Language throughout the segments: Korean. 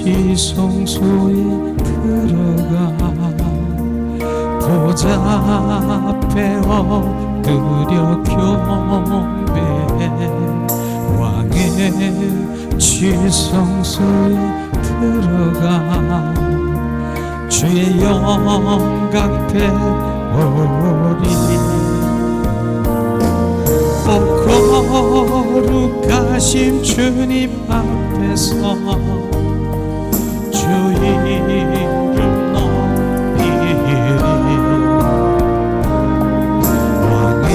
지성소에 들어가 보좌 앞에 엎드려 경배해 왕의 지성소에 들어가 주의 영광 배우리 거룩하신 주님 앞에서 주 이름 높이리 왕의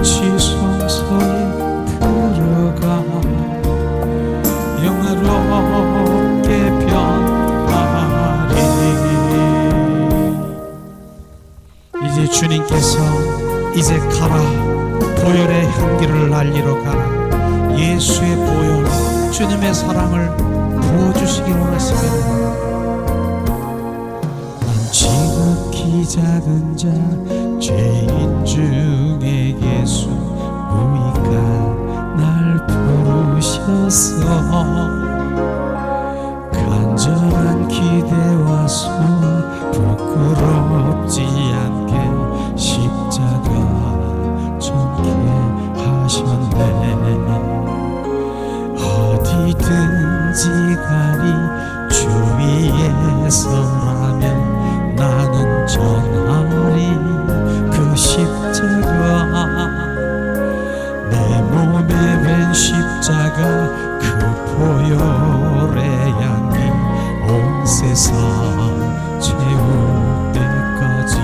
지성소에 들어가 영화롭게 변하리. 이제 주님께서 이제 가라 보혈의 향기를 날리러 가라 예수의 보혈 주님의 사랑을 부어주시기 원하십니다. 난 지극히 작은 자 죄인 중에 예수 우리가 날 부르셨어 간절한 기대와 소원 부끄럽지 않게 십자가 전케 하셨네 어디든지 가리 주 위에서라면 나는 전하리 그 십자가 내 몸에 밴 십자가 그 보혈의 향이 온 세상 채울 때까지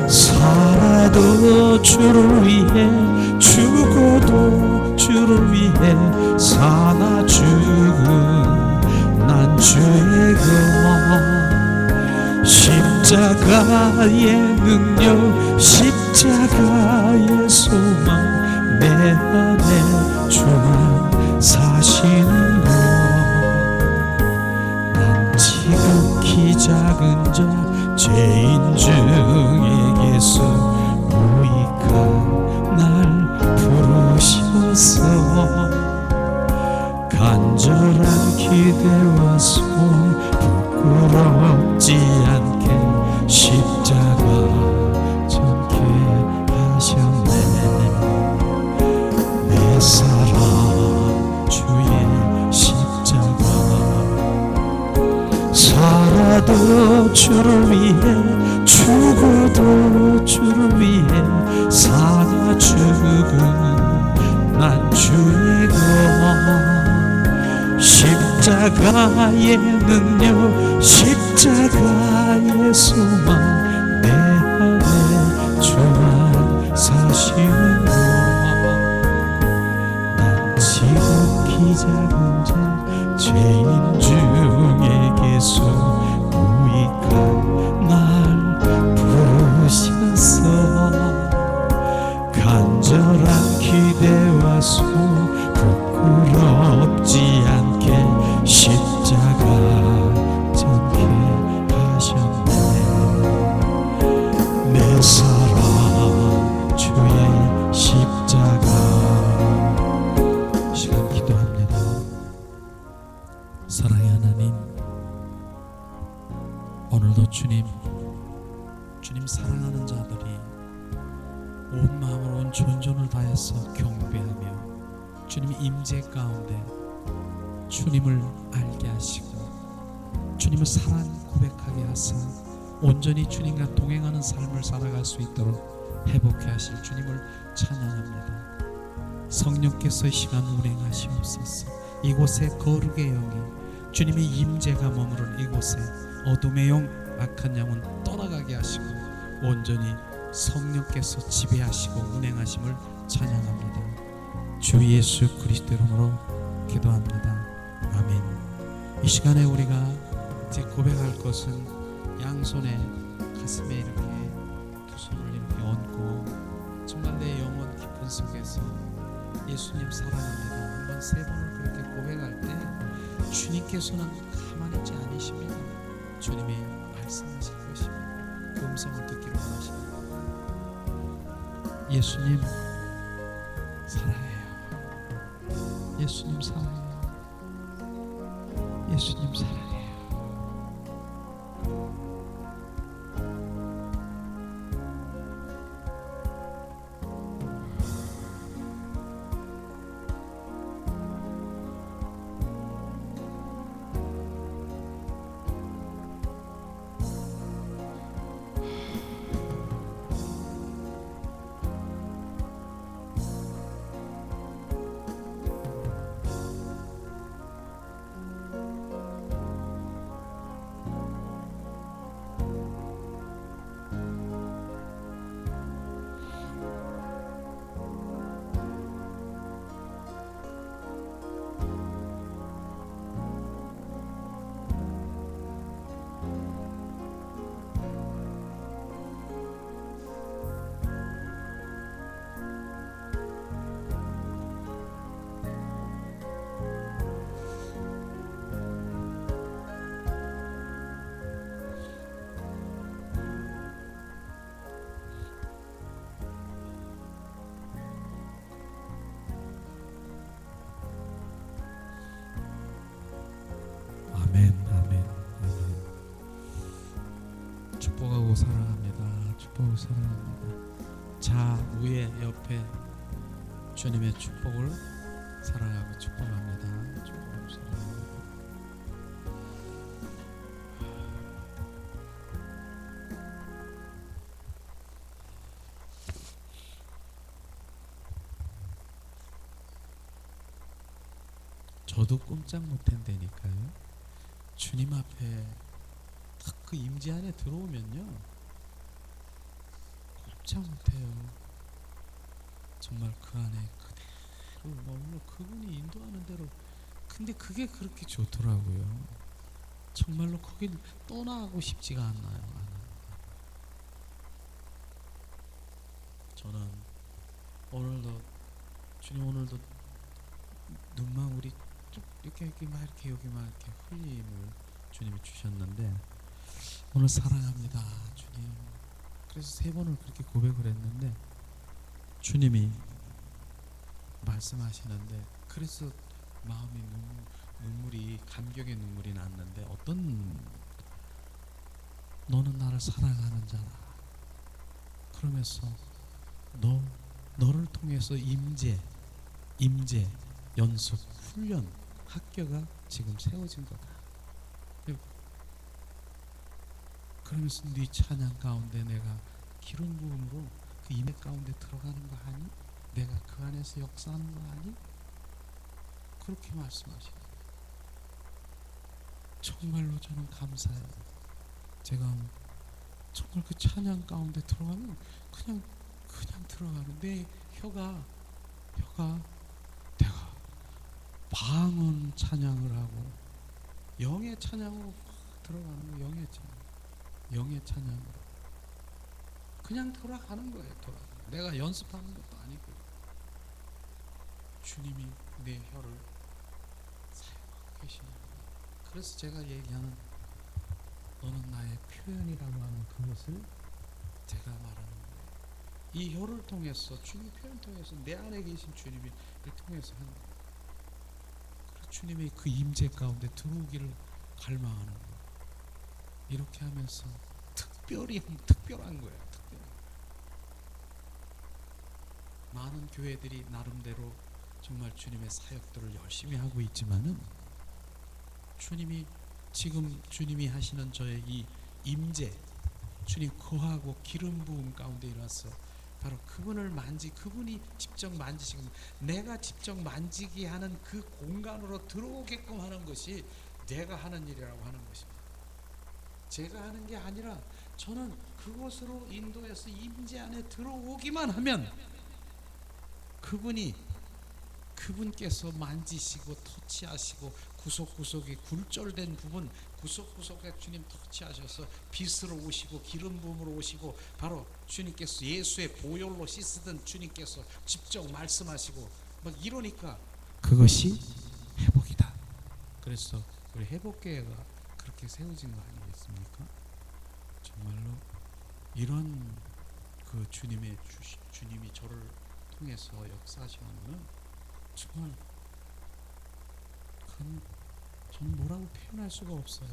살아도 주를 위해 죽어도 주를 위해 사나 죽은 난 주의 것 십자가의 능력 십자가의 소망 내 안에 주만 사시는 것 난 지극히 작은 자 죄인 중에 예수 우리가 날 부르셨어 간절한 기대와 소원 부끄럽지 않게 십자가 전케 하셨네 내 사랑 주의 십자가 살아도 주를 위해 죽어도 주를 위해 사나 죽은 난 주의 것 십자가의 능력 십자가의 소망 내 안에 주만 사시는 것 난 지극히 작은 자 죄인 중에 예수 우리가 날 부르셨어 간절한 기대와 소원 부끄럽지 않게 십자가 전케 하셨네 내 사랑 주의 십자가 시간 기도합니다. 사랑의 하나님 오늘도 주님 사랑하는 자들이 온 마음으로 온 존존을 다해서 경배하며 주님의 임재 가운데 주님을 알게 하시고 주님을 사랑 고백하게 하사 온전히 주님과 동행하는 삶을 살아갈 수 있도록 회복해 하실 주님을 찬양합니다. 성령께서 이 시간 운행하시옵소서. 이곳에 거룩의 영이 주님의 임재가 머무른 이곳에 어둠의 영 악한 영은 떠나가게 하시고 온전히 성령께서 지배하시고 운행하심을 찬양합니다. 주 예수 그리스도 이름으로 기도합니다. 아멘. 이 시간에 우리가 이제 고백할 것은 양손에 가슴에 이렇게 두 손을 이렇게 얹고 정말 내 영혼 깊은 속에서 예수님 사랑합니다 한번 세 번을 그렇게 고백할 때 주님께서는 가만히 있지 않으십니다. 주님이 말씀하실 것입니다. 그 음성을 듣기로 원하십니다. 예수님 사랑해요. 예수님 사랑해요. 예수님 사랑해요. 아멘, 아멘, 아멘. 축복하고 사랑합니다. 축복하고 사랑합니다. 자 위에 옆에 주님의 축복을 사랑하고 축복합니다. 축복하고 사랑합니다. 저도 꼼짝 못한다니까요. 주님 앞에 딱 그 임재 안에 들어오면요 꼼짝 못해요. 정말 그 안에 그대로 머물러 그분이 인도하는 대로. 근데 그게 그렇게 좋더라고요. 정말로 거길 떠나고 싶지가 않아요. 저는 오늘도 주님 오늘도 눈망울이 쭉 이렇게 막 이렇게 여기만 이렇게 흘림을 주님이 주셨는데 오늘 사랑합니다 주님. 그래서 3번을 그렇게 고백을 했는데 주님이 말씀하시는데 그래서 마음이 눈물이 감격의 눈물이 났는데 어떤 너는 나를 사랑하는 자라. 그러면서 너를 통해서 임재 연습 훈련 학교가 지금 세워진 거다. 그러면서 네 찬양 가운데 내가 기름 부음으로 그 임재 가운데 들어가는 거 아니? 내가 그 안에서 역사하는 거 아니? 그렇게 말씀하시는 거예요. 정말로 저는 감사해요. 제가 정말 그 찬양 가운데 들어가면 그냥 들어가는 내 혀가 내가 방언 찬양을 하고 영의 찬양으로 들어가는 거. 영의 찬양으로 그냥 돌아가는 거예요. 내가 연습하는 것도 아니고 주님이 내 혀를 사용하고 계시는 거예요. 그래서 제가 얘기하는 너는 나의 표현이라고 하는 그것을 제가 말하는 거예요. 이 혀를 통해서 주님 표현 통해서 내 안에 계신 주님이 통해서 하는 거예요. 그래서 주님의 그 임재 가운데 들어오기를 갈망하는 거예요. 이렇게 하면서 특별한 거예요. 많은 교회들이 나름대로 정말 주님의 사역들을 열심히 하고 있지만은 주님이 하시는 저의 이 임재, 주님 거하고 기름 부음 가운데 일어나서 바로 그분이 직접 만지시고 내가 직접 만지게 하는 그 공간으로 들어오게끔 하는 것이 내가 하는 일이라고 하는 것입니다. 제가 하는 게 아니라 저는 그곳으로 인도해서 임재 안에 들어오기만 하면 그분께서 만지시고 터치하시고 구석구석에 굴절된 부분 구석구석에 주님 터치하셔서 빛으로 오시고 기름 부음으로 오시고 바로 주님께서 예수의 보혈로 씻으던 주님께서 직접 말씀하시고 막 이러니까 그것이 회복이다. 그래서 우리 회복교회가 그렇게 세워진 거 아니겠습니까? 정말로 이런 그 주님이 저를 통해서 역사하시는 것은 정말 큰 저는 뭐라고 표현할 수가 없어요.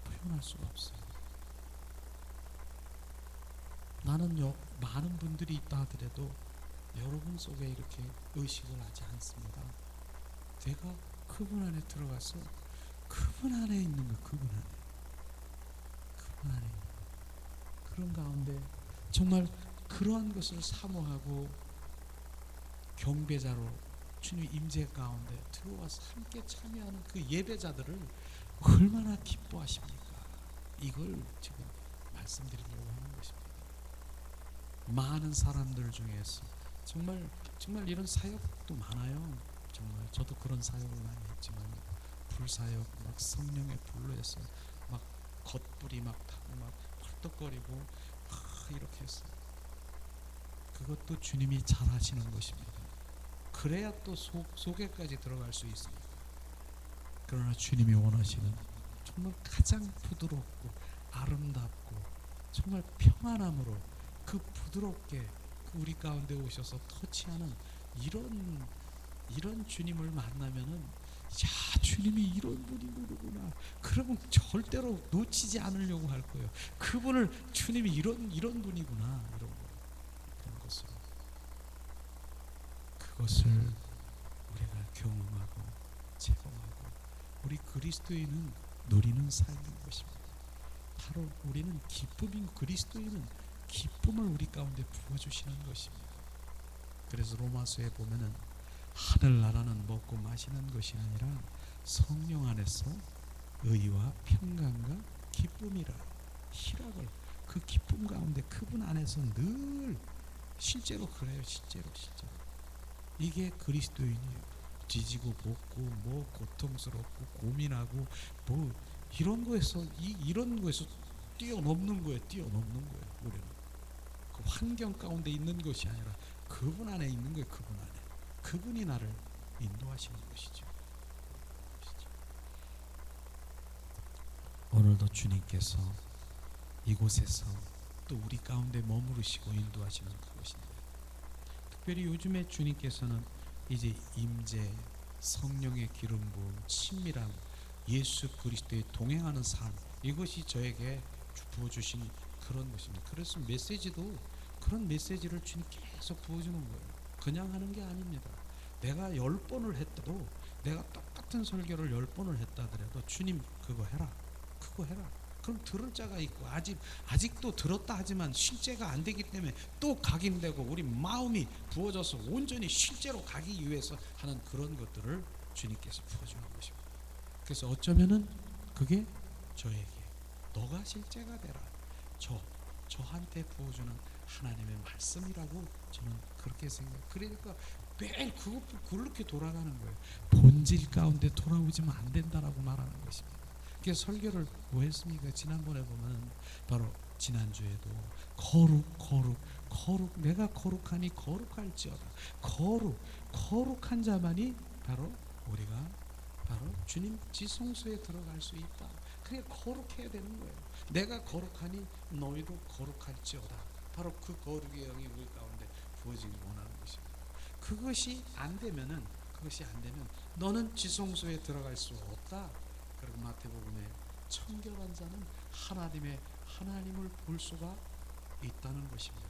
표현할 수가 없어요. 나는 많은 분들이 있다 하더라도 여러분 속에 이렇게 의식을 하지 않습니다. 내가 그분 안에 들어가서 그분 안에 있는 거, 그분 안에 있는 거. 그런 가운데 정말 그러한 것을 사모하고 경배자로 주님 임재 가운데 들어와서 함께 참여하는 그 예배자들을 얼마나 기뻐하십니까? 이걸 지금 말씀드리려고 하는 것입니다. 많은 사람들 중에서 정말 이런 사역도 많아요. 정말 저도 그런 사역을 많이 했지만 불사역, 막 성령의 불로 해서 막 겉불이 막 타고 막 펄떡거리고 막 이렇게 해서 그것도 주님이 잘 하시는 것입니다. 그래야 또 속에까지 들어갈 수 있습니다. 그러나 주님이 원하시는 정말 가장 부드럽고 아름답고 정말 평안함으로 그 부드럽게 우리 가운데 오셔서 터치하는 이런 주님을 만나면은 야, 주님이 이런 분이구나. 그러면 절대로 놓치지 않으려고 할 거예요. 그분을 주님이 이런 분이구나. 그런 그것을 우리가 경험하고 체험하고 우리 그리스도인은 누리는 삶인 것입니다. 바로 우리는 그리스도인은 기쁨을 우리 가운데 부어주시는 것입니다. 그래서 로마서에 보면은 하늘나라는 먹고 마시는 것이 아니라 성령 안에서 의와 평강과 기쁨이라 희락을 그 기쁨 가운데 그분 안에서 늘 실제로 그래요. 실제로 이게 그리스도인이에요. 뒤지고 볶고 뭐 고통스럽고 고민하고 뭐 이런 거에서 뛰어넘는 거예요. 우리는 그 환경 가운데 있는 것이 아니라 그분 안에 있는 거예요. 그분 안에 그분이 나를 인도하시는 것이죠. 오늘도 주님께서 이곳에서 또 우리 가운데 머무르시고 인도하시는 그것입니다. 특별히 요즘에 주님께서는 이제 임재, 성령의 기름 부음, 친밀함, 예수 그리스도의 동행하는 삶, 이것이 저에게 부어주신 그런 것입니다. 그래서 메시지도 그런 메시지를 주님 계속 부어주는 거예요. 그냥 하는 게 아닙니다. 내가 10번을 했다도, 내가 똑같은 설교를 10번을 했다 하더라도 주님 그거 해라. 그럼 들을 자가 있고 아직도 들었다 하지만 실제가 안 되기 때문에 또 각인되고 우리 마음이 부어져서 온전히 실제로 가기 위해서 하는 그런 것들을 주님께서 부어주는 것입니다. 그래서 어쩌면은 그게 저에게 너가 실제가 되라. 저한테 부어주는 하나님의 말씀이라고 저는 그렇게 생각해요. 그러니까 매일 그렇게 돌아가는 거예요. 본질 가운데 돌아오지면 안 된다라고 말하는 것입니다. 그래서 설교를 뭐 했습니까? 지난번에 보면 바로 지난주에도 거룩 내가 거룩하니 거룩할지어다. 거룩한 자만이 바로 우리가 바로 주님 지성소에 들어갈 수 있다. 그게 거룩해야 되는 거예요. 내가 거룩하니 너희도 거룩할지어다. 바로 그 거룩의 영이 우리 가운데 부어지기 원하는 것입니다. 그것이 안 되면 너는 지성소에 들어갈 수 없다. 그리고 마태복음에 청결한 자는 하나님을 볼 수가 있다는 것입니다.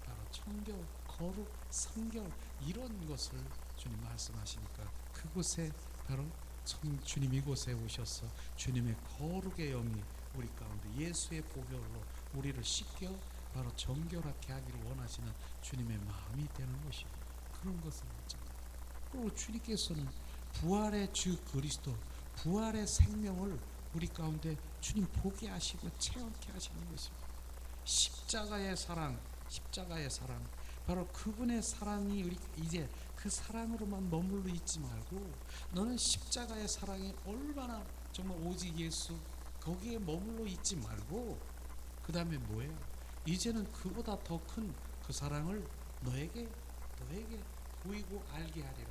바로 청결, 거룩, 성결 이런 것을 주님 말씀하시니까 그곳에 바로 주님 이곳에 오셔서 주님의 거룩의 영이 우리 가운데 예수의 보혈로 우리를 씻겨 바로 정결하게 하기를 원하시는 주님의 마음이 되는 것입니다. 그런 것을 있잖아요. 그리고 주님께서는 부활의 주 그리스도, 부활의 생명을 우리 가운데 주님 보게 하시고 체험케 하시는 것입니다. 십자가의 사랑, 바로 그분의 사랑이 이제 그 사랑으로만 머물러 있지 말고 너는 십자가의 사랑이 얼마나 정말 오직 예수 거기에 머물러 있지 말고 그 다음에 뭐예요? 이제는 그보다 더 큰 그 사랑을 너에게 보이고 알게 하리라.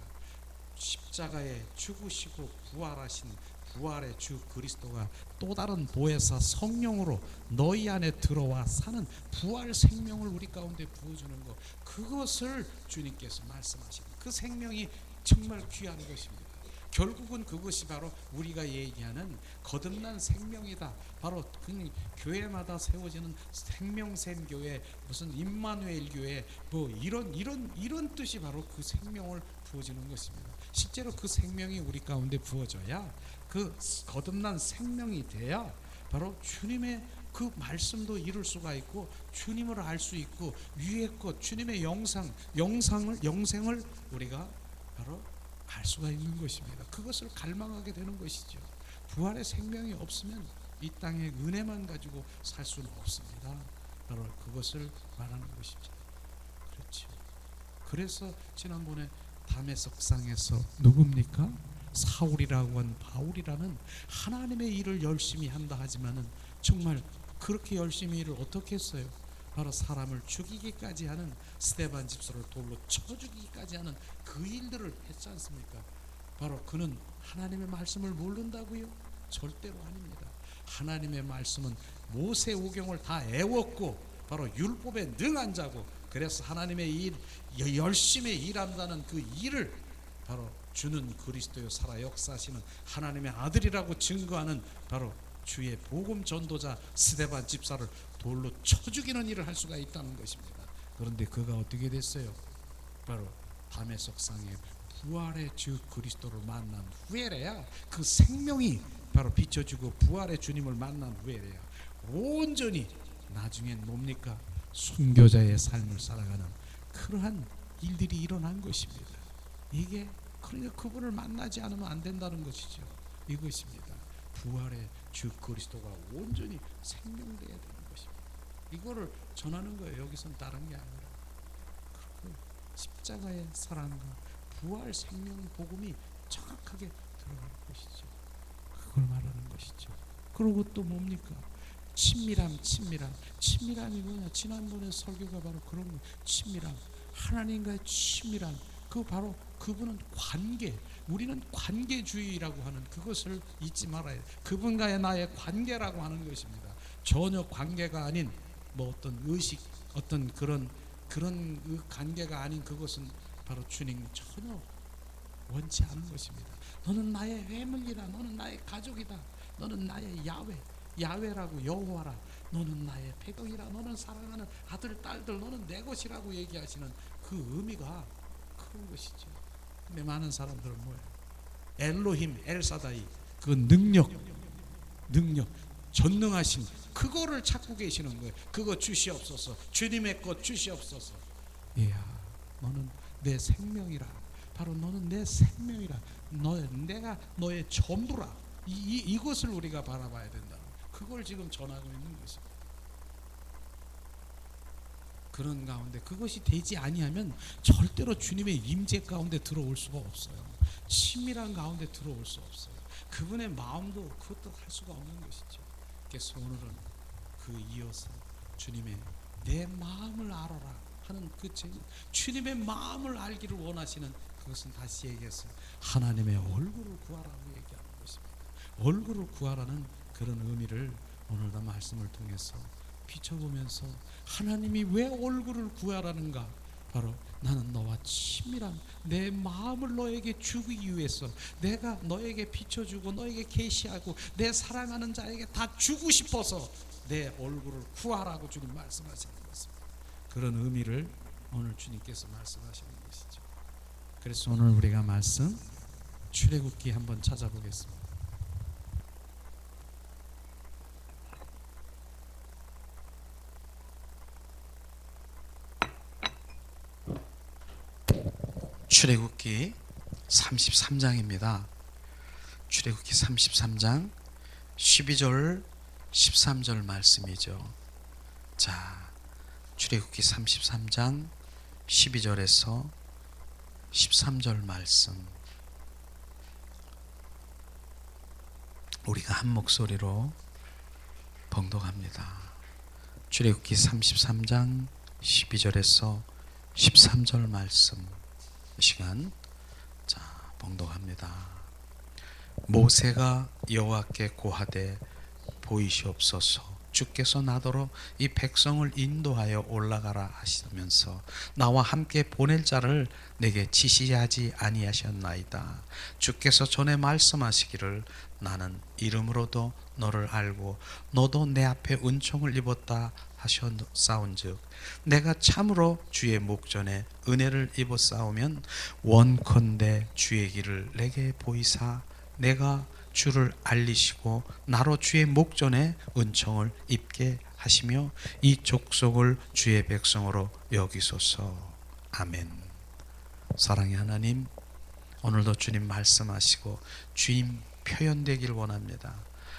십자가에 죽으시고 부활하신 부활의 주 그리스도가 또 다른 보혜사 성령으로 너희 안에 들어와 사는 부활 생명을 우리 가운데 부어주는 것, 그것을 주님께서 말씀하시는 그 생명이 정말 귀한 것입니다. 결국은 그것이 바로 우리가 얘기하는 거듭난 생명이다. 바로 그 교회마다 세워지는 생명샘 교회, 무슨 임마누엘 교회, 뭐 이런 뜻이 바로 그 생명을 부어주는 것입니다. 실제로 그 생명이 우리 가운데 부어져야, 그 거듭난 생명이 돼야 바로 주님의 그 말씀도 이룰 수가 있고, 주님을 알 수 있고, 위의 것 주님의 영생을 우리가 바로 알 수가 있는 것입니다. 그것을 갈망하게 되는 것이죠. 부활의 생명이 없으면 이 땅의 은혜만 가지고 살 수는 없습니다. 바로 그것을 말하는 것이죠. 그렇죠. 그래서 지난번에 다메섹상에서 누굽니까? 사울이라고 한 바울이라는 하나님의 일을 열심히 한다 하지만은 정말 그렇게 열심히 일을 어떻게 했어요? 바로 사람을 죽이기까지 하는, 스데반 집사를 돌로 쳐 죽이기까지 하는 그 일들을 했지 않습니까? 바로 그는 하나님의 말씀을 모른다고요? 절대로 아닙니다. 하나님의 말씀은 모세오경을 다 애웠고 바로 율법에 능한 자고, 그래서 하나님의 일 열심히 일한다는 그 일을 바로 주는 그리스도요 살아 역사하시는 하나님의 아들이라고 증거하는 바로 주의 복음 전도자 스데반 집사를 돌로 쳐 죽이는 일을 할 수가 있다는 것입니다. 그런데 그가 어떻게 됐어요? 바로 다메섹상에 부활의 주 그리스도를 만난 후에래야, 그 생명이 바로 비춰지고 부활의 주님을 만난 후에래야 온전히 나중엔 뭡니까? 순교자의 삶을 살아가는 그러한 일들이 일어난 것입니다. 이게 그러니까 그분을 만나지 않으면 안 된다는 것이죠. 이것입니다. 부활의 주 그리스도가 온전히 생명되어야 되는 것입니다. 이거를 전하는 거예요. 여기서는 다른 게 아니라 그 십자가의 사랑과 부활 생명 복음이 정확하게 들어가는 것이죠. 그걸 말하는 것이죠. 그리고 또 뭡니까? 친밀함이 뭐냐? 지난번에 설교가 바로 그런 거. 친밀함, 하나님과의 친밀함. 그 바로 그분은 관계, 우리는 관계주의라고 하는 그것을 잊지 말아야 돼. 그분과의 나의 관계라고 하는 것입니다. 전혀 관계가 아닌 뭐 어떤 의식, 어떤 그런 관계가 아닌 그것은 바로 주님 전혀 원치 않은 것입니다. 너는 나의 회물이다. 너는 나의 가족이다. 너는 나의 야훼라고, 여호와라. 너는 나의 백성이라. 너는 사랑하는 아들, 딸들, 너는 내 것이라고 얘기하시는 그 의미가 그런 것이죠. 근데 많은 사람들은 뭐예요? 엘로힘, 엘사다이, 그 능력, 전능하신 그거를 찾고 계시는 거예요. 그거 주시옵소서. 주님의 것 주시옵소서. 이야, 너는 내 생명이라. 바로 너는 내 생명이라. 내가 너의 전부라. 이것을 우리가 바라봐야 된다. 그걸 지금 전하고 있는 것입니다. 그런 가운데 그것이 되지 아니하면 절대로 주님의 임재 가운데 들어올 수가 없어요. 친밀한 가운데 들어올 수 없어요. 그분의 마음도 그것도 할 수가 없는 것이죠. 그래서 오늘은 그 이어서 주님의 내 마음을 알아라 하는 그 주님의 마음을 알기를 원하시는 그것은 다시 얘기해서 하나님의 얼굴을 구하라고 얘기하는 것입니다. 얼굴을 구하라는 그런 의미를 오늘도 말씀을 통해서 비춰보면서, 하나님이 왜 얼굴을 구하라는가? 바로 나는 너와 친밀한 내 마음을 너에게 주기 위해서 내가 너에게 비춰주고 너에게 계시하고 내 사랑하는 자에게 다 주고 싶어서 내 얼굴을 구하라고 주님 말씀하시는 것입니다. 그런 의미를 오늘 주님께서 말씀하시는 것이죠. 그래서 오늘 우리가 말씀 출애굽기 한번 찾아보겠습니다. 출애굽기 33장입니다. 출애굽기 33장 12절 13절 말씀이죠. 자, 출애굽기 33장 12절에서 13절 말씀, 우리가 한 목소리로 봉독합니다. 출애굽기 33장 12절에서 13절 말씀, 시간 자 봉독합니다. 모세가 여호와께 고하되 보이시옵소서. 주께서 나더러 이 백성을 인도하여 올라가라 하시면서 나와 함께 보낼 자를 내게 지시하지 아니하셨나이다. 주께서 전에 말씀하시기를 나는 이름으로도 너를 알고 너도 내 앞에 은총을 입었다 하셨사온즉 내가 참으로 주의 목전에 은혜를 입었사오면 원컨대 주의 길을 내게 보이사 내가 주를 알리시고 나로 주의 목전에 은총을 입게 하시며 이 족속을 주의 백성으로 여기소서. 아멘. 사랑의 하나님, 오늘도 주님 말씀하시고 주님 표현되길 원합니다.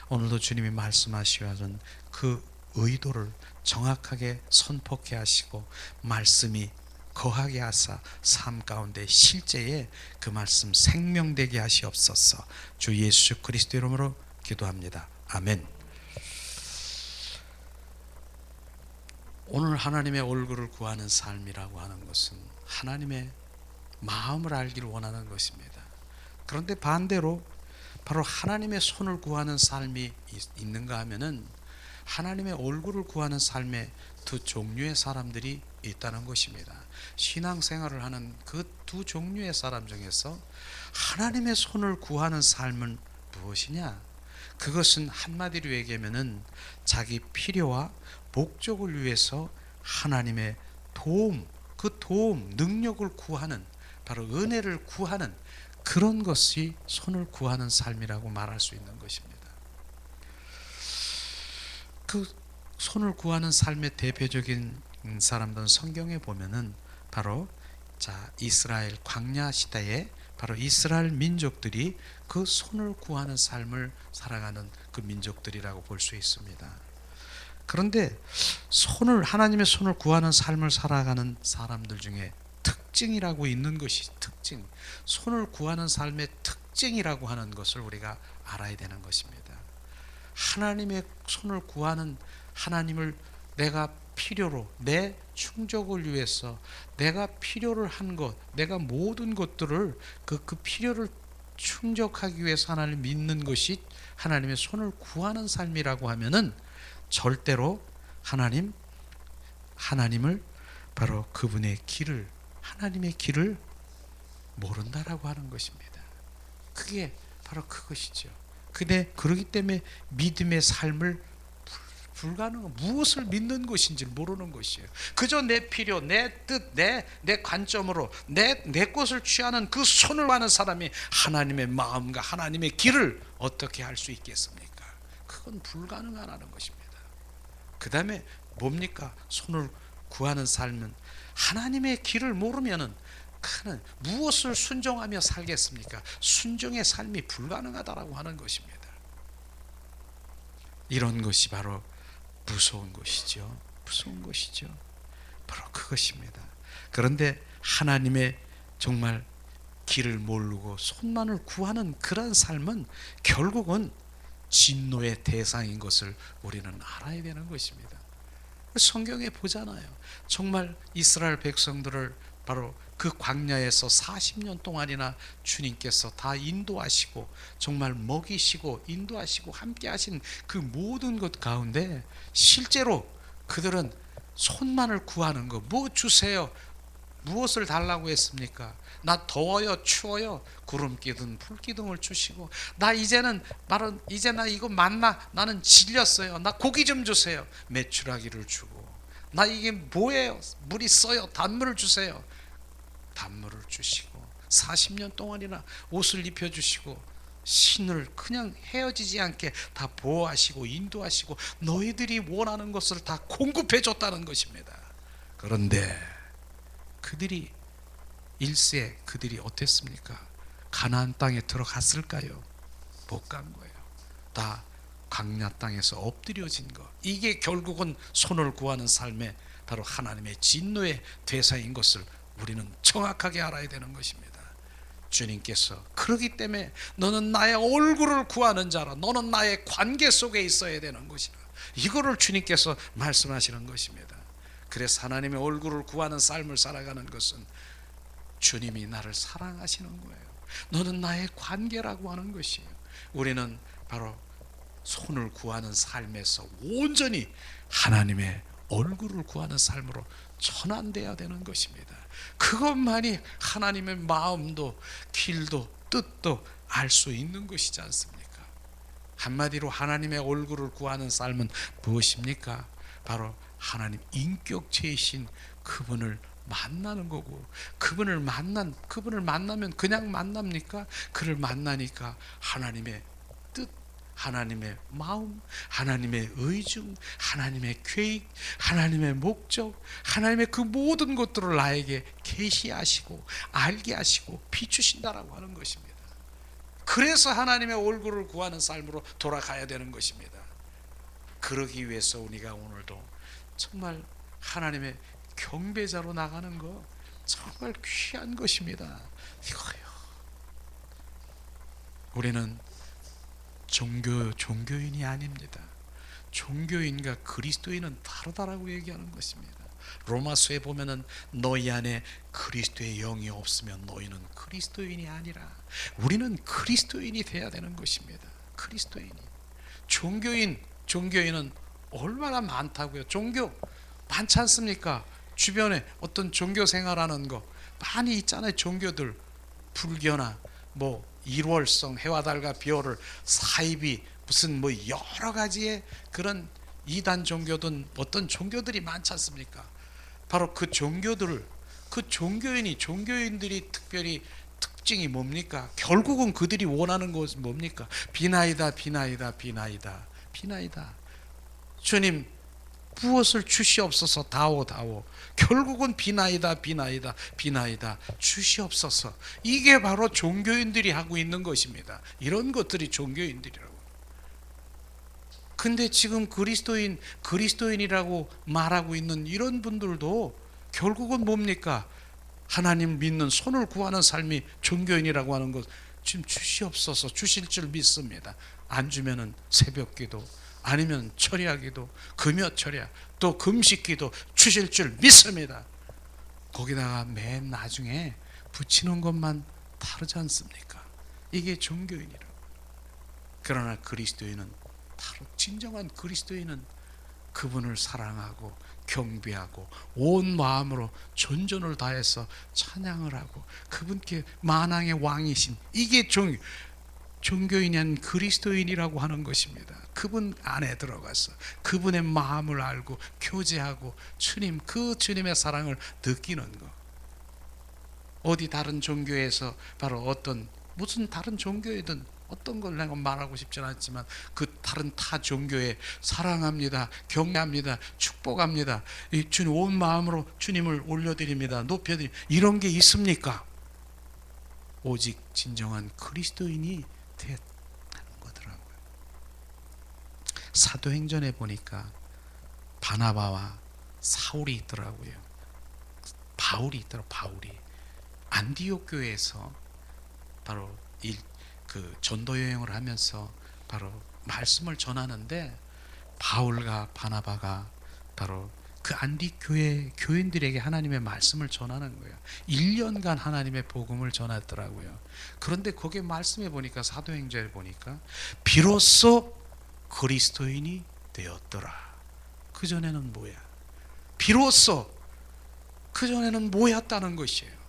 오늘도 주님이 말씀하시려 하는 그 의도를 정확하게 선포케 하시고 말씀이 거하게 하사 삶 가운데 실제에 그 말씀 생명되게 하시옵소서. 주 예수 그리스도 이름으로 기도합니다. 아멘. 오늘 하나님의 얼굴을 구하는 삶이라고 하는 것은 하나님의 마음을 알기를 원하는 것입니다. 그런데 반대로 바로 하나님의 손을 구하는 삶이 있는가 하면은 하나님의 얼굴을 구하는 삶의 두 종류의 사람들이 있다는 것입니다. 신앙생활을 하는 그 두 종류의 사람 중에서 하나님의 손을 구하는 삶은 무엇이냐? 그것은 한마디로 얘기하면은 자기 필요와 목적을 위해서 하나님의 도움, 그 도움, 능력을 구하는, 바로 은혜를 구하는 그런 것이 손을 구하는 삶이라고 말할 수 있는 것입니다. 그 손을 구하는 삶의 대표적인 사람들은 성경에 보면은 바로 이스라엘 광야 시대에 바로 이스라엘 민족들이 그 손을 구하는 삶을 살아가는 그 민족들이라고 볼 수 있습니다. 그런데 하나님의 손을 구하는 삶을 살아가는 사람들 중에 특징이라고 있는 것이 손을 구하는 삶의 특징이라고 하는 것을 우리가 알아야 되는 것입니다. 하나님의 손을 구하는 하나님을 내가 필요로 내 충족을 위해서 내가 필요를 한 것, 내가 모든 것들을 그 필요를 충족하기 위해서 하나님을 믿는 것이 하나님의 손을 구하는 삶이라고 하면은 절대로 하나님을 바로 그분의 길을, 하나님의 길을 모른다라고 하는 것입니다. 그게 바로 그것이죠. 근데 그렇기 때문에 믿음의 삶을 불가능한, 무엇을 믿는 것인지 모르는 것이에요. 그저 내 필요, 내 뜻, 내 관점으로 내 것을 취하는 그 손을 하는 사람이 하나님의 마음과 하나님의 길을 어떻게 할 수 있겠습니까? 그건 불가능하다는 것입니다. 그 다음에 뭡니까? 손을 구하는 삶은 하나님의 길을 모르면은 무엇을 순종하며 살겠습니까? 순종의 삶이 불가능하다라고 하는 것입니다. 이런 것이 바로 무서운 것이죠. 바로 그것입니다. 그런데 하나님의 정말 길을 모르고 손만을 구하는 그런 삶은 결국은 진노의 대상인 것을 우리는 알아야 되는 것입니다. 성경에 보잖아요. 정말 이스라엘 백성들을 바로 그 광야에서 40년 동안이나 주님께서 다 인도하시고 정말 먹이시고 인도하시고 함께 하신 그 모든 것 가운데 실제로 그들은 손만을 구하는 거, 뭐 주세요, 무엇을 달라고 했습니까? 나 더워요, 추워요, 구름기둥 불기둥을 주시고, 나 이제 나 이거 만나, 나는 질렸어요, 나 고기 좀 주세요, 메추라기를 주고, 나 이게 뭐예요, 물이 써요, 단물을 주세요, 단물을 주시고, 40년 동안이나 옷을 입혀주시고, 신을 그냥 헤어지지 않게 다 보호하시고 인도하시고 너희들이 원하는 것을 다 공급해 줬다는 것입니다. 그런데 그들이 어땠습니까? 가나안 땅에 들어갔을까요? 못 간 거예요. 다 광야 땅에서 엎드려진 것, 이게 결국은 손을 구하는 삶의 바로 하나님의 진노의 대상인 것을 우리는 정확하게 알아야 되는 것입니다. 주님께서 그러기 때문에 너는 나의 얼굴을 구하는 자라, 너는 나의 관계 속에 있어야 되는 것이라, 이거를 주님께서 말씀하시는 것입니다. 그래서 하나님의 얼굴을 구하는 삶을 살아가는 것은 주님이 나를 사랑하시는 거예요. 너는 나의 관계라고 하는 것이에요. 우리는 바로 손을 구하는 삶에서 온전히 하나님의 얼굴을 구하는 삶으로 전환되어야 되는 것입니다. 그것만이 하나님의 마음도 길도 뜻도 알 수 있는 것이지 않습니까? 한마디로 하나님의 얼굴을 구하는 삶은 무엇입니까? 바로 하나님 인격체이신 그분을 만나는 거고, 그분을 만나면 그냥 만납니까? 그를 만나니까 하나님의 뜻, 하나님의 마음, 하나님의 의중, 하나님의 계획, 하나님의 목적, 하나님의 그 모든 것들을 나에게 계시하시고 알게 하시고 비추신다라고 하는 것입니다. 그래서 하나님의 얼굴을 구하는 삶으로 돌아가야 되는 것입니다. 그러기 위해서 우리가 오늘도 정말 하나님의 경배자로 나가는 거 정말 귀한 것입니다. 이거요. 우리는 종교인이 아닙니다. 종교인과 그리스도인은 다르다라고 얘기하는 것입니다. 로마서에 보면은 너희 안에 그리스도의 영이 없으면 너희는 그리스도인이 아니라, 우리는 그리스도인이 돼야 되는 것입니다. 그리스도인이. 종교인은 얼마나 많다고요. 종교 많지 않습니까? 주변에 어떤 종교 생활하는 거 많이 있잖아요. 종교들, 불교나 뭐 일월성, 해와 달과 별을 사이비, 무슨 뭐 여러 가지의 그런 이단 종교든 어떤 종교들이 많지 않습니까? 바로 그 종교들을, 그 종교인들이 특별히 특징이 뭡니까? 결국은 그들이 원하는 것은 뭡니까? 비나이다. 주님 무엇을 주시옵소서. 다오. 결국은 비나이다. 주시옵소서. 이게 바로 종교인들이 하고 있는 것입니다. 이런 것들이 종교인들이라고. 근데 지금 그리스도인이라고 말하고 있는 이런 분들도 결국은 뭡니까? 하나님 믿는, 손을 구하는 삶이 종교인이라고 하는 것. 지금 주시옵소서. 주실 줄 믿습니다. 안 주면은 새벽기도, 아니면 철야기도, 금요철야, 또 금식기도 주실 줄 믿습니다. 거기다가 맨 나중에 붙이는 것만 다르지 않습니까? 이게 종교인이라고. 그러나 그리스도인은 바로 진정한 그리스도인은 그분을 사랑하고 경배하고 온 마음으로 전전을 다해서 찬양을 하고 그분께 만왕의 왕이신, 이게 종교인이 아닌 그리스도인이라고 하는 것입니다. 그분 안에 들어가서 그분의 마음을 알고 교제하고 주님의 사랑을 느끼는 것. 어디 다른 종교에서 바로 무슨 다른 종교이든 어떤 걸 내가 말하고 싶지는 않지만 그 다른 타 종교에 사랑합니다, 경배합니다, 축복합니다, 주님 온 마음으로 주님을 올려드립니다, 높여드립니다, 이런 게 있습니까? 오직 진정한 그리스도인이 되는 거더라고요. 사도행전에 보니까 바나바와 사울이 있더라고요. 바울이 안디옥 교회에서 바로 그 전도 여행을 하면서 바로 말씀을 전하는데, 바울과 바나바가 바로 그 안디옥 교회 교인들에게 하나님의 말씀을 전하는 거예요. 1년간 하나님의 복음을 전했더라고요. 그런데 거기에 말씀해 보니까, 사도행전에 보니까 비로소 그리스도인이 되었더라. 그전에는 뭐야? 비로소 그전에는 뭐였다는 것이에요.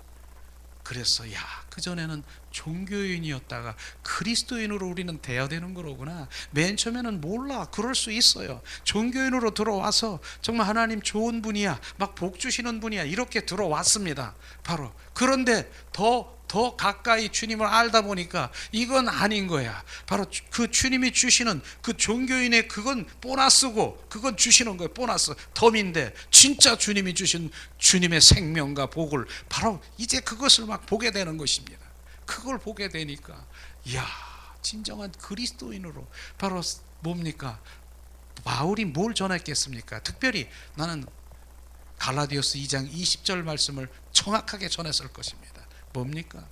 그래서 그전에는 종교인이었다가 그리스도인으로 우리는 돼야 되는 거로구나. 맨 처음에는 몰라. 그럴 수 있어요. 종교인으로 들어와서 정말 하나님 좋은 분이야, 막 복 주시는 분이야, 이렇게 들어왔습니다. 바로. 그런데 더 가까이 주님을 알다 보니까 이건 아닌 거야. 바로 그 주님이 주시는 그 종교인의 그건 보너스고, 그건 주시는 거예요. 보너스, 덤인데 진짜 주님이 주신 주님의 생명과 복을 바로 이제 그것을 막 보게 되는 것입니다. 그걸 보게 되니까 진정한 그리스도인으로, 바로 뭡니까? 바울이 뭘 전했겠습니까? 특별히 나는 갈라디아서 2장 20절 말씀을 정확하게 전했을 것입니다. 뭡니까?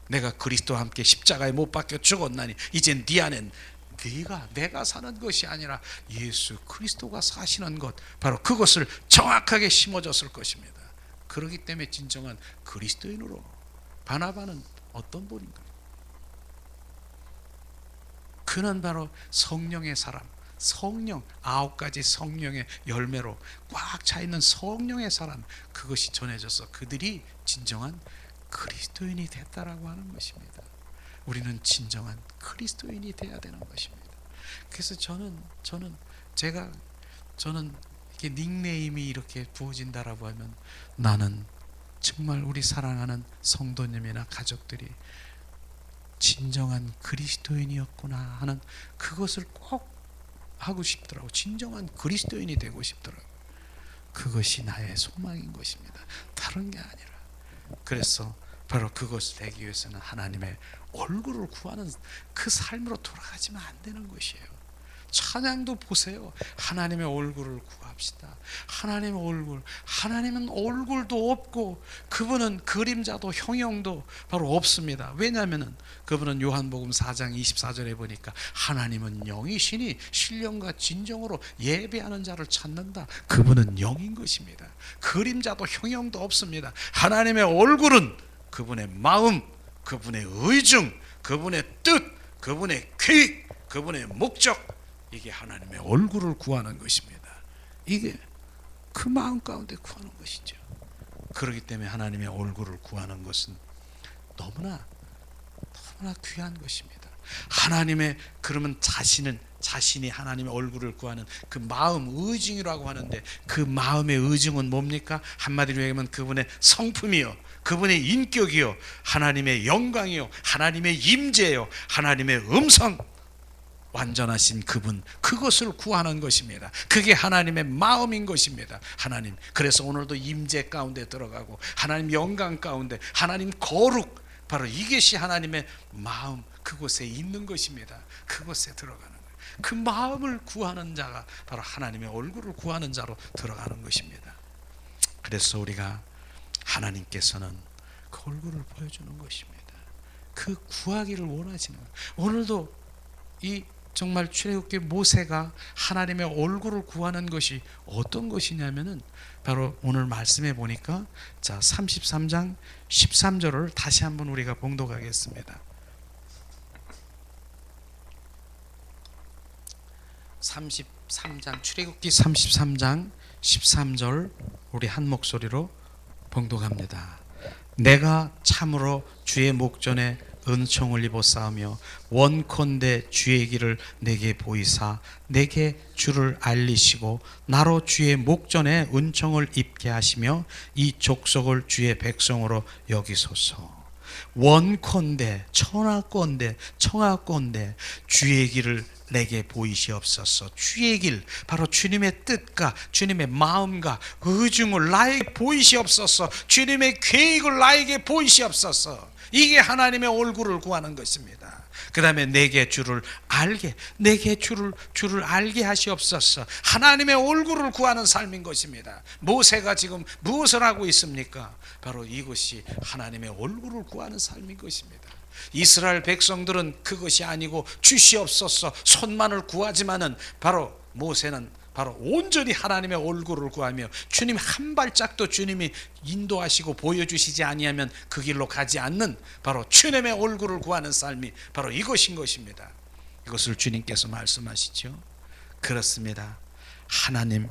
내가 그리스도와 함께 십자가에 못 박혀 죽었나니 이젠 네 안엔 내가 사는 것이 아니라 예수 그리스도가 사시는 것, 바로 그것을 정확하게 심어줬을 것입니다. 그렇기 때문에 진정한 그리스도인으로. 바나바는 어떤 분인가? 그는 바로 성령의 사람, 성령, 9가지 성령의 열매로 꽉 차 있는 성령의 사람, 그것이 전해져서 그들이 진정한 그리스도인이 됐다라고 하는 것입니다. 우리는 진정한 그리스도인이 돼야 되는 것입니다. 그래서 저는 이렇게 닉네임이 이렇게 부어진다라고 하면, 나는 정말 우리 사랑하는 성도님이나 가족들이 진정한 그리스도인이었구나 하는 그것을 꼭 하고 싶더라고. 진정한 그리스도인이 되고 싶더라고. 그것이 나의 소망인 것입니다. 다른 게 아니라. 그래서 바로 그것을 되기 위해서는 하나님의 얼굴을 구하는 그 삶으로 돌아가지면 안 되는 것이에요. 찬양도 보세요. 하나님의 얼굴을 구합시다. 하나님의 얼굴. 하나님은 얼굴도 없고 그분은 그림자도 형용도 바로 없습니다. 왜냐하면 그분은 요한복음 4장 24절에 보니까 하나님은 영이시니 신령과 진정으로 예배하는 자를 찾는다. 그분은 영인 것입니다. 그림자도 형용도 없습니다. 하나님의 얼굴은 그분의 마음, 그분의 의중, 그분의 뜻, 그분의 계획, 그분의 목적, 이게 하나님의 얼굴을 구하는 것입니다. 이게 그 마음 가운데 구하는 것이죠. 그렇기 때문에 하나님의 얼굴을 구하는 것은 너무나 귀한 것입니다. 하나님의, 그러면 자신이 하나님의 얼굴을 구하는 그 마음, 의중이라고 하는데, 그 마음의 의중은 뭡니까? 한마디로 얘기하면 그분의 성품이요, 그분의 인격이요, 하나님의 영광이요, 하나님의 임재요, 하나님의 음성, 완전하신 그분, 그것을 구하는 것입니다. 그게 하나님의 마음인 것입니다. 하나님, 그래서 오늘도 임재 가운데 들어가고 하나님 영광 가운데 하나님 거룩, 바로 이것이 하나님의 마음, 그곳에 있는 것입니다. 그곳에 들어가는 거예요. 그 마음을 구하는 자가 바로 하나님의 얼굴을 구하는 자로 들어가는 것입니다. 그래서 우리가 하나님께서는 그 얼굴을 보여주는 것입니다. 그 구하기를 원하시는 거예요. 오늘도 이 정말 출애굽기 모세가 하나님의 얼굴을 구하는 것이 어떤 것이냐면은, 바로 오늘 말씀해 보니까, 자 33장 13절을 다시 한번 우리가 봉독하겠습니다. 33장, 출애굽기 33장 13절 우리 한 목소리로 봉독합니다. 내가 참으로 주의 목전에 은총을 입었사오며 원컨대 주의 길을 내게 보이사 내게 주를 알리시고 나로 주의 목전에 은총을 입게 하시며 이 족속을 주의 백성으로 여기소서. 원컨대, 청하건대 주의 길을 내게 보이시옵소서. 주의 길, 바로 주님의 뜻과 주님의 마음과 의중을 나에게 보이시옵소서. 주님의 계획을 나에게 보이시옵소서. 이게 하나님의 얼굴을 구하는 것입니다. 그 다음에 내게 주를 알게, 내게 주를 알게 하시옵소서. 하나님의 얼굴을 구하는 삶인 것입니다. 모세가 지금 무엇을 하고 있습니까? 바로 이것이 하나님의 얼굴을 구하는 삶인 것입니다. 이스라엘 백성들은 그것이 아니고 주시옵소서 손만을 구하지만은, 바로 모세는 바로 온전히 하나님의 얼굴을 구하며 주님 한 발짝도 주님이 인도하시고 보여주시지 아니하면 그 길로 가지 않는, 바로 주님의 얼굴을 구하는 삶이 바로 이것인 것입니다. 이것을 주님께서 말씀하시죠. 그렇습니다. 하나님,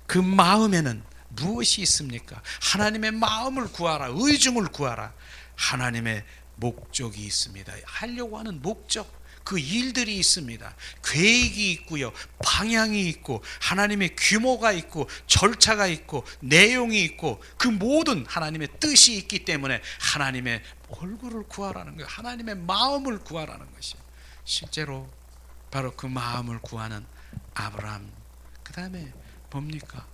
그 마음에는 무엇이 있습니까? 하나님의 마음을 구하라, 의중을 구하라. 하나님의 목적이 있습니다. 하려고 하는 목적, 그 일들이 있습니다. 계획이 있고요, 방향이 있고, 하나님의 규모가 있고, 절차가 있고, 내용이 있고, 그 모든 하나님의 뜻이 있기 때문에 하나님의 얼굴을 구하라는 거예요. 하나님의 마음을 구하라는 것이에요. 실제로 바로 그 마음을 구하는 아브라함, 그 다음에 뭡니까?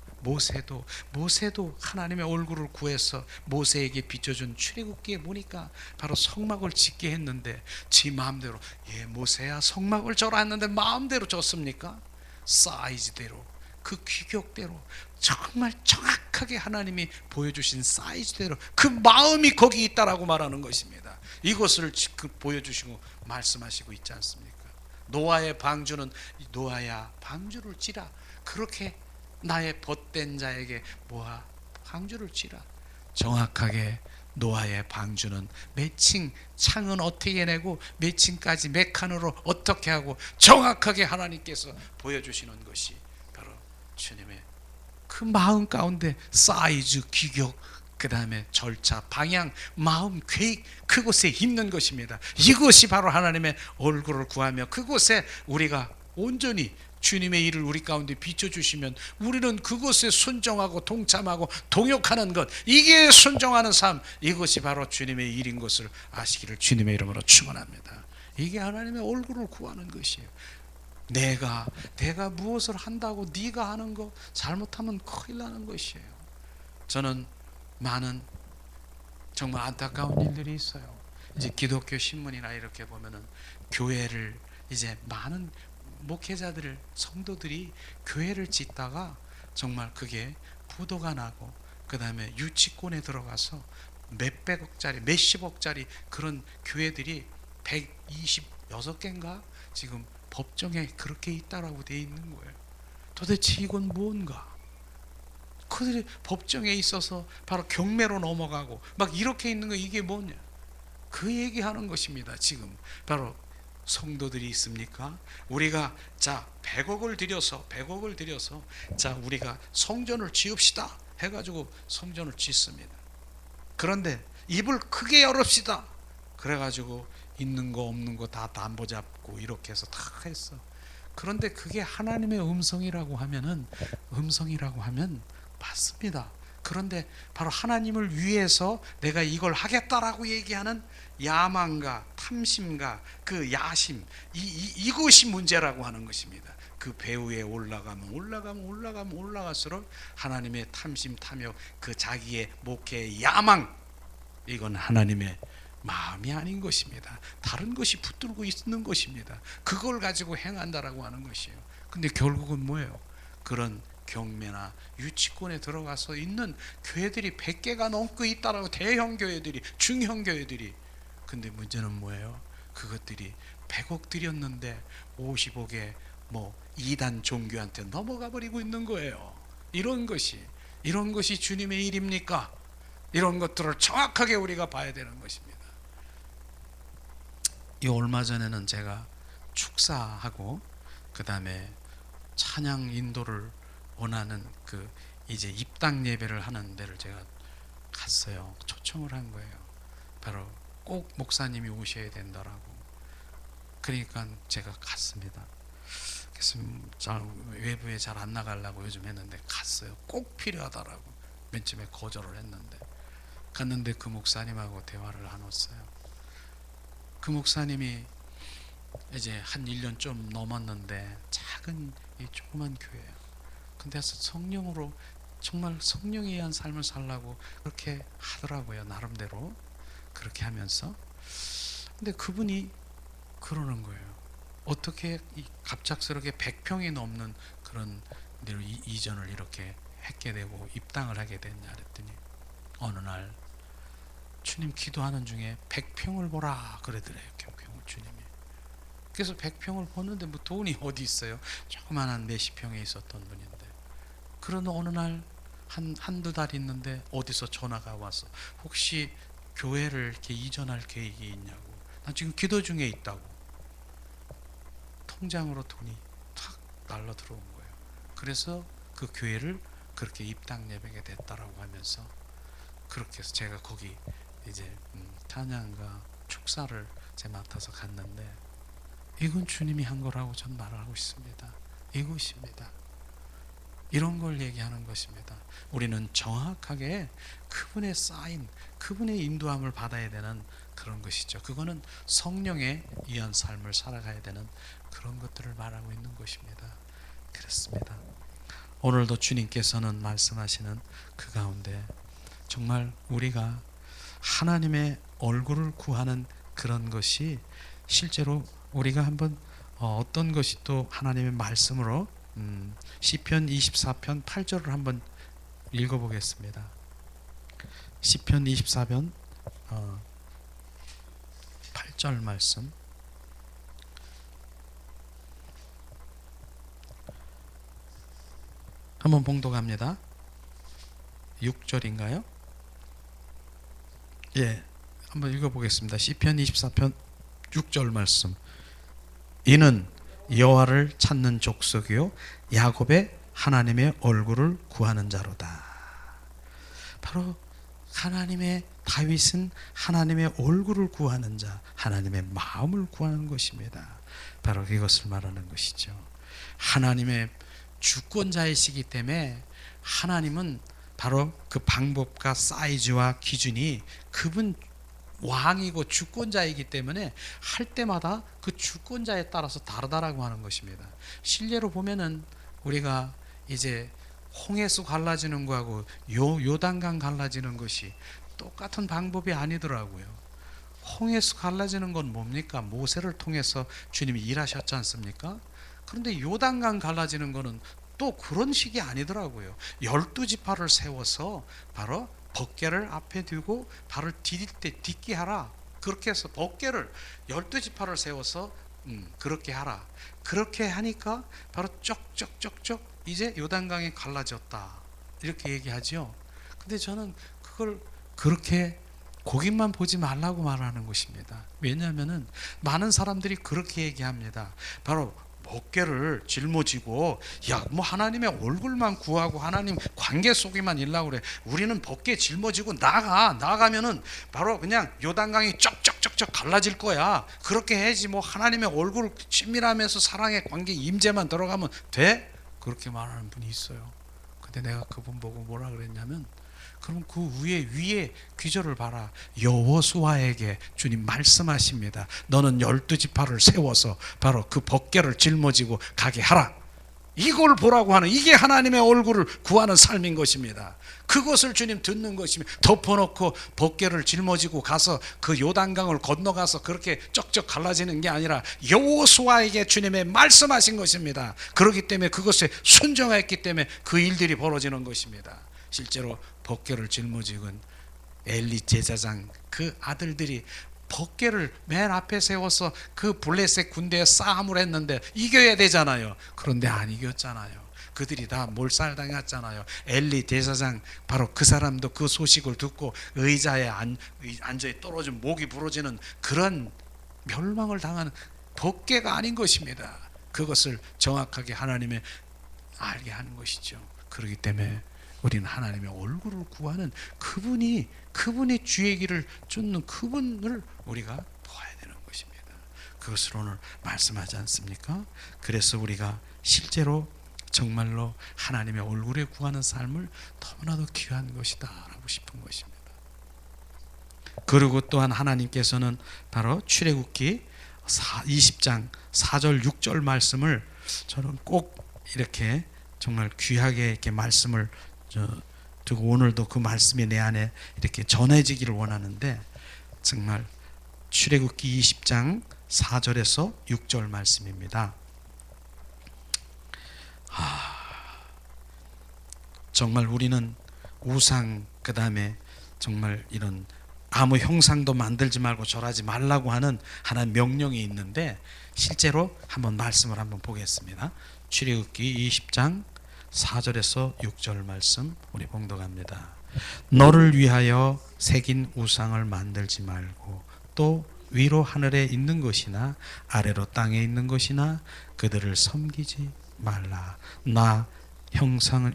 모세도 하나님의 얼굴을 구해서 모세에게 비춰준 출애굽기에 보니까 바로 성막을 짓게 했는데, 지 마음대로, 모세야 성막을 져라 했는데 마음대로 졌습니까? 사이즈대로, 그 규격대로, 정말 정확하게 하나님이 보여주신 사이즈대로 그 마음이 거기 있다라고 말하는 것입니다. 이것을 보여주시고 말씀하시고 있지 않습니까? 노아의 방주는 노아야 방주를 지라, 그렇게 나의 벗된 자에게 모아 방주를 치라. 정확하게 노아의 방주는 몇 층, 창은 어떻게 내고 몇 층까지 몇 칸으로 어떻게 하고 정확하게 하나님께서 보여주시는 것이 바로 주님의 그 마음 가운데 사이즈, 규격, 그 다음에 절차, 방향, 마음, 계획, 그곳에 있는 것입니다. 이것이 바로 하나님의 얼굴을 구하며 그곳에 우리가 온전히 주님의 일을 우리 가운데 비춰주시면 우리는 그것에 순종하고 동참하고 동역하는 것, 이게 순종하는 삶, 이것이 바로 주님의 일인 것을 아시기를 주님의 이름으로 축원합니다. 이게 하나님의 얼굴을 구하는 것이에요. 내가 무엇을 한다고 네가 하는 거 잘못하면 큰일 나는 것이에요. 저는 많은 정말 안타까운 일들이 있어요. 이제 기독교 신문이나 이렇게 보면은 교회를 이제 많은 목회자들, 성도들이 교회를 짓다가 정말 그게 부도가 나고 그 다음에 유치권에 들어가서 몇백억짜리, 몇십억짜리 그런 교회들이 126개인가 지금 법정에 그렇게 있다라고 돼 있는 거예요. 도대체 이건 뭔가? 그들이 법정에 있어서 바로 경매로 넘어가고 막 이렇게 있는 거, 이게 뭐냐? 그 얘기하는 것입니다. 지금 바로 성도들이 있습니까? 우리가 자 100억을 들여서 자 우리가 성전을 지읍시다 해가지고 성전을 짓습니다. 그런데 입을 크게 열읍시다 그래가지고 있는 거 없는 거 다 담보 잡고 이렇게 해서 다 했어. 그런데 그게 하나님의 음성이라고 하면 맞습니다. 그런데 바로 하나님을 위해서 내가 이걸 하겠다라고 얘기하는 야망과 탐심과 그 야심, 이것이 문제라고 하는 것입니다. 그 배후에 올라갈수록 하나님의 탐심, 탐욕, 그 자기의 목회의 야망, 이건 하나님의 마음이 아닌 것입니다. 다른 것이 붙들고 있는 것입니다. 그걸 가지고 행한다라고 하는 것이에요. 근데 결국은 뭐예요? 그런 경매나 유치권에 들어가서 있는 교회들이 100개가 넘고 있다라고, 대형 교회들이, 중형 교회들이. 근데 문제는 뭐예요? 그것들이 100억 들였는데 55개 뭐 이단 종교한테 넘어가 버리고 있는 거예요. 이런 것이 주님의 일입니까? 이런 것들을 정확하게 우리가 봐야 되는 것입니다. 이 얼마 전에는 제가 축사하고 그 다음에 찬양 인도를 원하는 그 이제 입당 예배를 하는 데를 제가 갔어요. 초청을 한 거예요. 바로 꼭 목사님이 오셔야 된다라고. 그러니까 제가 갔습니다. 그래서 외부에 잘 안 나가려고 요즘 했는데 갔어요. 꼭 필요하다라고. 맨 처음에 거절을 했는데 갔는데 그 목사님하고 대화를 나눴어요. 그 목사님이 이제 한 1년 좀 넘었는데 작은 이 조그만 교회예요. 근데 성령으로 정말 성령에 의한 삶을 살라고 그렇게 하더라고요. 나름대로 그렇게 하면서. 근데 그분이 그러는 거예요. 어떻게 갑작스럽게 100평이 넘는 그런 데로 이전을 이렇게 했게 되고 입당을 하게 됐냐 그랬더니 어느 날 주님 기도하는 중에 100평을 보라 그러더래요. 경평을 주님이. 그래서 100평을 보는데 뭐 돈이 어디 있어요? 조그만한 몇십 평에 있었던 분인데, 그런 어느 날 한두 달 있는데 어디서 전화가 와서 혹시 교회를 이렇게 이전할 계획이 있냐고. 나 지금 기도 중에 있다고. 통장으로 돈이 탁 날라 들어온 거예요. 그래서 그 교회를 그렇게 입당 예배가 됐다라고 하면서, 그렇게 해서 제가 거기 이제 찬양과 축사를 제가 맡아서 갔는데, 이건 주님이 한 거라고 전 말하고 있습니다. 이것입니다. 이런 걸 얘기하는 것입니다. 우리는 정확하게 그분의 사인, 그분의 인도함을 받아야 되는 그런 것이죠. 그거는 성령에 의한 삶을 살아가야 되는 그런 것들을 말하고 있는 것입니다. 그렇습니다. 오늘도 주님께서는 말씀하시는 그 가운데 정말 우리가 하나님의 얼굴을 구하는 그런 것이 실제로 우리가 한번 어떤 것이 또 하나님의 말씀으로 시편 24편 8절을 한번 읽어보겠습니다. 시편 24편 8절 말씀. 한번 봉독합니다. 6절인가요? 예, 한번 읽어보겠습니다. 시편 24편 6절 말씀. 이는 여호와를 찾는 족속이요 야곱의 하나님의 얼굴을 구하는 자로다. 바로 하나님의 다윗은 하나님의 얼굴을 구하는 자, 하나님의 마음을 구하는 것입니다. 바로 이것을 말하는 것이죠. 하나님의 주권자이시기 때문에 하나님은 바로 그 방법과 사이즈와 기준이 그분 왕이고 주권자이기 때문에 할 때마다 그 주권자에 따라서 다르다라고 하는 것입니다. 실례로 보면은 우리가 이제 홍해수 갈라지는 거하고 요단강 갈라지는 것이 똑같은 방법이 아니더라고요. 홍해수 갈라지는 건 뭡니까? 모세를 통해서 주님이 일하셨지 않습니까? 그런데 요단강 갈라지는 거는 또 그런 식이 아니더라고요. 12지파를 세워서 바로 법궤를 앞에 두고 발을 디딜 때 딛게 하라. 그렇게 해서 법궤를 12지파를 세워서 그렇게 하라. 그렇게 하니까 바로 쩍쩍쩍쩍 이제 요단강이 갈라졌다. 이렇게 얘기하죠. 근데 저는 그걸 그렇게 거기만 보지 말라고 말하는 것입니다. 왜냐하면은 많은 사람들이 그렇게 얘기합니다. 바로 법궤를 짊어지고 야 뭐 하나님의 얼굴만 구하고 하나님 관계 속에만 있려고 그래. 우리는 법궤 짊어지고 나가면은 바로 그냥 요단강이 쩍쩍쩍쩍 갈라질 거야. 그렇게 해야지 뭐 하나님의 얼굴 친밀하면서 사랑의 관계 임재만 들어가면 돼? 그렇게 말하는 분이 있어요. 근데 내가 그분 보고 뭐라 그랬냐면 그럼 그 위에 귀절을 봐라. 여호수아에게 주님 말씀하십니다. 너는 12지파를 세워서 바로 그 법궤를 짊어지고 가게 하라. 이걸 보라고 하는, 이게 하나님의 얼굴을 구하는 삶인 것입니다. 그것을 주님 듣는 것이며 덮어놓고 법궤를 짊어지고 가서 그 요단강을 건너가서 그렇게 쩍쩍 갈라지는 게 아니라 여호수아에게 주님의 말씀하신 것입니다. 그렇기 때문에 그것에 순종했기 때문에 그 일들이 벌어지는 것입니다. 실제로 법궤를 짊어지건 엘리 제사장 그 아들들이 법궤를 맨 앞에 세워서 그 블레셋 군대에 싸움을 했는데 이겨야 되잖아요. 그런데 안 이겼잖아요. 그들이 다 몰살당했잖아요. 엘리 제사장 바로 그 사람도 그 소식을 듣고 의자에 앉아 떨어진 목이 부러지는 그런 멸망을 당하는 법궤가 아닌 것입니다. 그것을 정확하게 하나님의 알게 하는 것이죠. 그렇기 때문에 우리는 하나님의 얼굴을 구하는 그분이 주의 길을 쫓는 그분을 우리가 보아야 되는 것입니다. 그것을 오늘 말씀하지 않습니까? 그래서 우리가 실제로 정말로 하나님의 얼굴에 구하는 삶을 너무나도 귀한 것이다 라고 싶은 것입니다. 그리고 또한 하나님께서는 바로 출애굽기 20장 4절 6절 말씀을 저는 꼭 이렇게 정말 귀하게 이렇게 말씀을 두고 오늘도 그 말씀이 내 안에 이렇게 전해지기를 원하는데, 정말 출애굽기 20장 4절에서 6절 말씀입니다. 정말 우리는 우상, 그 다음에 정말 이런 아무 형상도 만들지 말고 절하지 말라고 하는 하나님 명령이 있는데, 실제로 한번 말씀을 한번 보겠습니다. 출애굽기 20장 4절에서 6절 말씀 우리 봉독합니다. 너를 위하여 새긴 우상을 만들지 말고 또 위로 하늘에 있는 것이나 아래로 땅에 있는 것이나 그들을 섬기지 말라. 나 형상을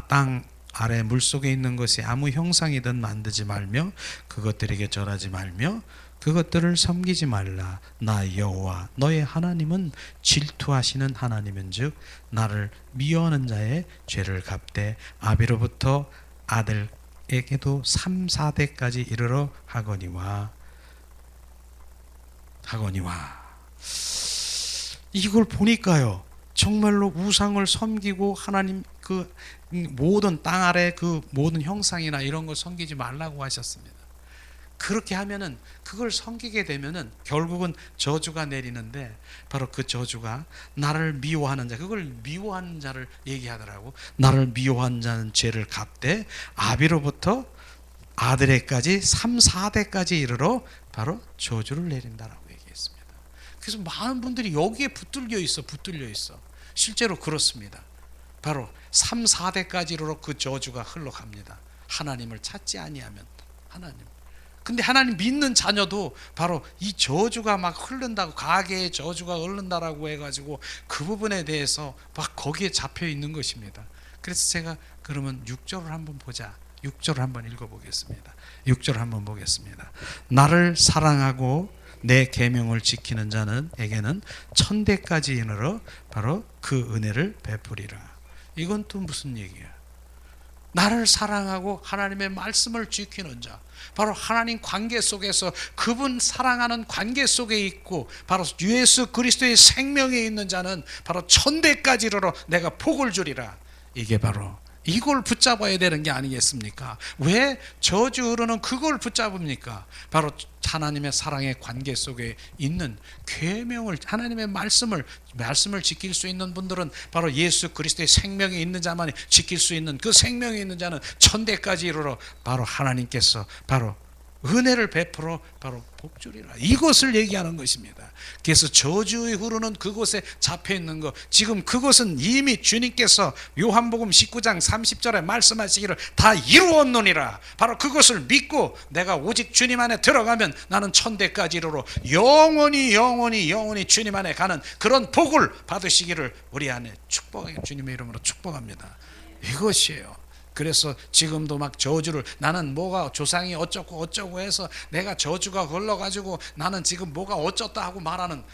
땅 아래 물속에 있는 것이 아무 형상이든 만들지 말며 그것들에게 절하지 말며 그것들을 섬기지 말라. 나 여호와 너의 하나님은 질투하시는 하나님인즉 나를 미워하는 자의 죄를 갚되 아비로부터 아들에게도 3, 4대까지 이르러 하거니와. 이걸 보니까요, 정말로 우상을 섬기고 하나님 그 모든 땅 아래 그 모든 형상이나 이런 걸 섬기지 말라고 하셨습니다. 그렇게 하면은, 그걸 섬기게 되면은 결국은 저주가 내리는데, 바로 그 저주가 나를 미워하는 자, 그걸 미워하는 자를 얘기하더라고. 나를 미워하는 자는 죄를 갚되 아비로부터 아들에까지 3, 4대까지 이르러 바로 저주를 내린다라고 얘기했습니다. 그래서 많은 분들이 여기에 붙들려 있어. 실제로 그렇습니다. 바로 3, 4대까지 이르러 그 저주가 흘러갑니다. 하나님을 찾지 아니하면. 하나님, 근데 하나님 믿는 자녀도 바로 이 저주가 막 흐른다고, 가계의 저주가 흐른다라고 해가지고 그 부분에 대해서 막 거기에 잡혀 있는 것입니다. 그래서 제가 그러면 6절을 한번 보자. 6절을 한번 읽어보겠습니다. 6절 한번 보겠습니다. 나를 사랑하고 내 계명을 지키는 자는에게는 천대까지 이르러 바로 그 은혜를 베푸리라. 이건 또 무슨 얘기야? 나를 사랑하고 하나님의 말씀을 지키는 자, 바로 하나님 관계 속에서 그분 사랑하는 관계 속에 있고 바로 예수 그리스도의 생명에 있는 자는 바로 천대까지 이르러 내가 복을 주리라. 이게 바로 이걸 붙잡아야 되는 게 아니겠습니까? 왜 저주 흐르는 그걸 붙잡습니까? 바로 하나님의 사랑의 관계 속에 있는 계명을, 하나님의 말씀을 지킬 수 있는 분들은 바로 예수 그리스도의 생명이 있는 자만이 지킬 수 있는, 그 생명이 있는 자는 천대까지 이르러 바로 하나님께서 바로 은혜를 베풀어 바로 복주리라. 이것을 얘기하는 것입니다. 그래서 저주의 흐르는 그곳에 잡혀 있는 것, 지금 그것은 이미 주님께서 요한복음 19장 30절에 말씀하시기를 다 이루었노니라. 바로 그것을 믿고 내가 오직 주님 안에 들어가면 나는 천대까지 이르러 영원히 주님 안에 가는 그런 복을 받으시기를 우리 안에 주님의 이름으로 축복합니다. 이것이에요. 그래서 지금도 막 저주를, 나는 뭐가 조상이 어쩌고 해서 내가 저주가 걸러가지고 나는 지금 뭐가 어쩌다 하고 말하는,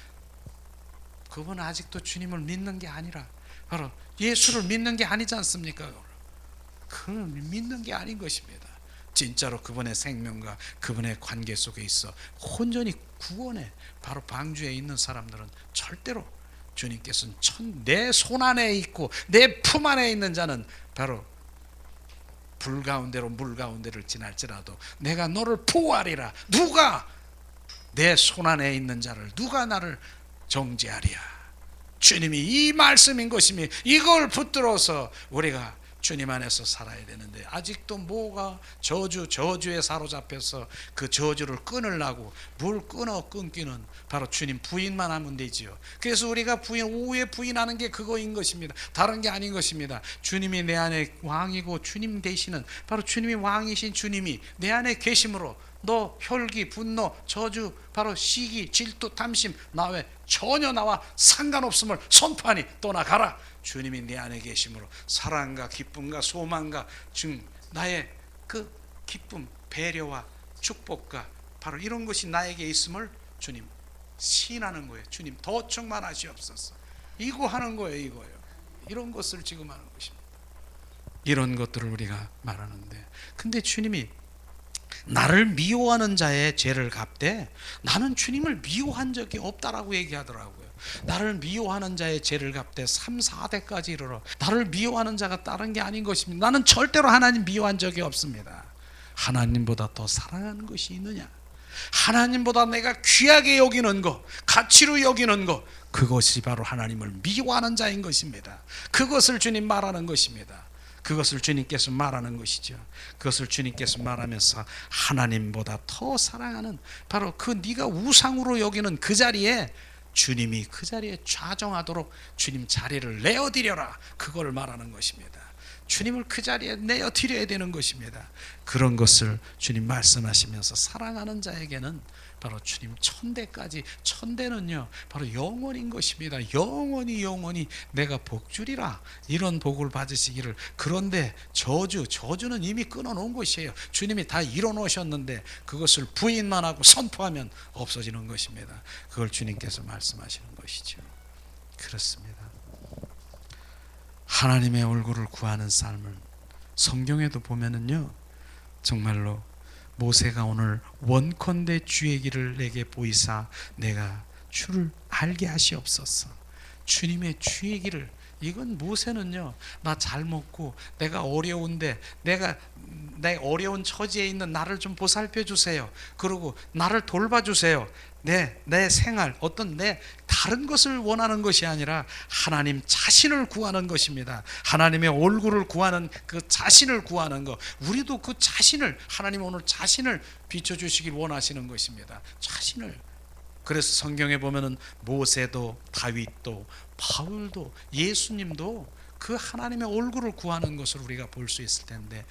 그분은 아직도 주님을 믿는 게 아니라 바로 예수를 믿는 게 아니지 않습니까? 그는 믿는 게 아닌 것입니다. 진짜로 그분의 생명과 그분의 관계 속에 있어 온전히 구원에 바로 방주에 있는 사람들은 절대로 주님께서는 내 손 안에 있고 내 품 안에 있는 자는 바로 불 가운데로 물 가운데를 지날지라도 내가 너를 보호하리라. 누가 내 손 안에 있는 자를, 누가 나를 정죄하리야? 주님이 이 말씀인 것이며 이걸 붙들어서 우리가 주님 안에서 살아야 되는데 아직도 뭐가 저주에 사로잡혀서 그 저주를 끊으려고 뭘 끊기는 바로 주님 부인만 하면 되지요. 그래서 우리가 오후에 부인하는 게 그거인 것입니다. 다른 게 아닌 것입니다. 주님이 내 안에 왕이고 주님 되시는, 바로 주님이 왕이신 주님이 내 안에 계심으로 너 혈기, 분노, 저주, 바로 시기, 질투, 탐심 나와 전혀 나와 상관없음을 선포하니 떠나가라. 주님이 내 안에 계심으로 사랑과 기쁨과 소망과 나의 그 기쁨, 배려와 축복과 바로 이런 것이 나에게 있음을 주님 시인하는 거예요. 주님 더 충만하시옵소서. 이거 하는 거예요. 이거예요. 이런 것을 지금 하는 것입니다. 이런 것들을 우리가 말하는데, 근데 주님이 나를 미워하는 자의 죄를 갚되 나는 주님을 미워한 적이 없다라고 얘기하더라고요. 나를 미워하는 자의 죄를 갚되 3, 4대까지 이르러. 나를 미워하는 자가 다른 게 아닌 것입니다. 나는 절대로 하나님 미워한 적이 없습니다. 하나님보다 더 사랑하는 것이 있느냐? 하나님보다 내가 귀하게 여기는 것, 가치로 여기는 것, 그것이 바로 하나님을 미워하는 자인 것입니다. 그것을 주님 말하는 것입니다. 그것을 주님께서 말하는 것이죠. 그것을 주님께서 말하면서 하나님보다 더 사랑하는, 바로 그 네가 우상으로 여기는 그 자리에 주님이 그 자리에 좌정하도록 주님 자리를 내어드려라. 그걸 말하는 것입니다. 주님을 그 자리에 내어드려야 되는 것입니다. 그런 것을 주님 말씀하시면서 사랑하는 자에게는 바로 주님 천대까지, 천대는요 바로 영원인 것입니다. 영원히 내가 복주리라. 이런 복을 받으시기를. 그런데 저주는 이미 끊어놓은 것이에요. 주님이 다 이뤄놓으셨는데 그것을 부인만 하고 선포하면 없어지는 것입니다. 그걸 주님께서 말씀하시는 것이죠. 그렇습니다. 하나님의 얼굴을 구하는 삶을 성경에도 보면은요, 정말로 모세가 오늘 원컨대 주의 길을 내게 보이사 내가 주를 알게 하시옵소서. 주님의 주의 길을, 이건 모세는요, 나 잘 먹고 내가 어려운데 내 어려운 처지에 있는 나를 좀 보살펴 주세요. 그리고 나를 돌봐 주세요. 내 생활, 어떤 내 다른 것을 원하는 것이 아니라 하나님 자신을 구하는 것입니다. 하나님의 얼굴을 구하는 그 자신을 구하는 것. 우리도 그 자신을, 하나님 오늘 자신을 비춰주시길 원하시는 것입니다. 자신을. 그래서 성경에 보면은 모세도 다윗도 바울도 예수님도 그 하나님의 얼굴을 구하는 것을 우리가 볼 수 있을 텐데,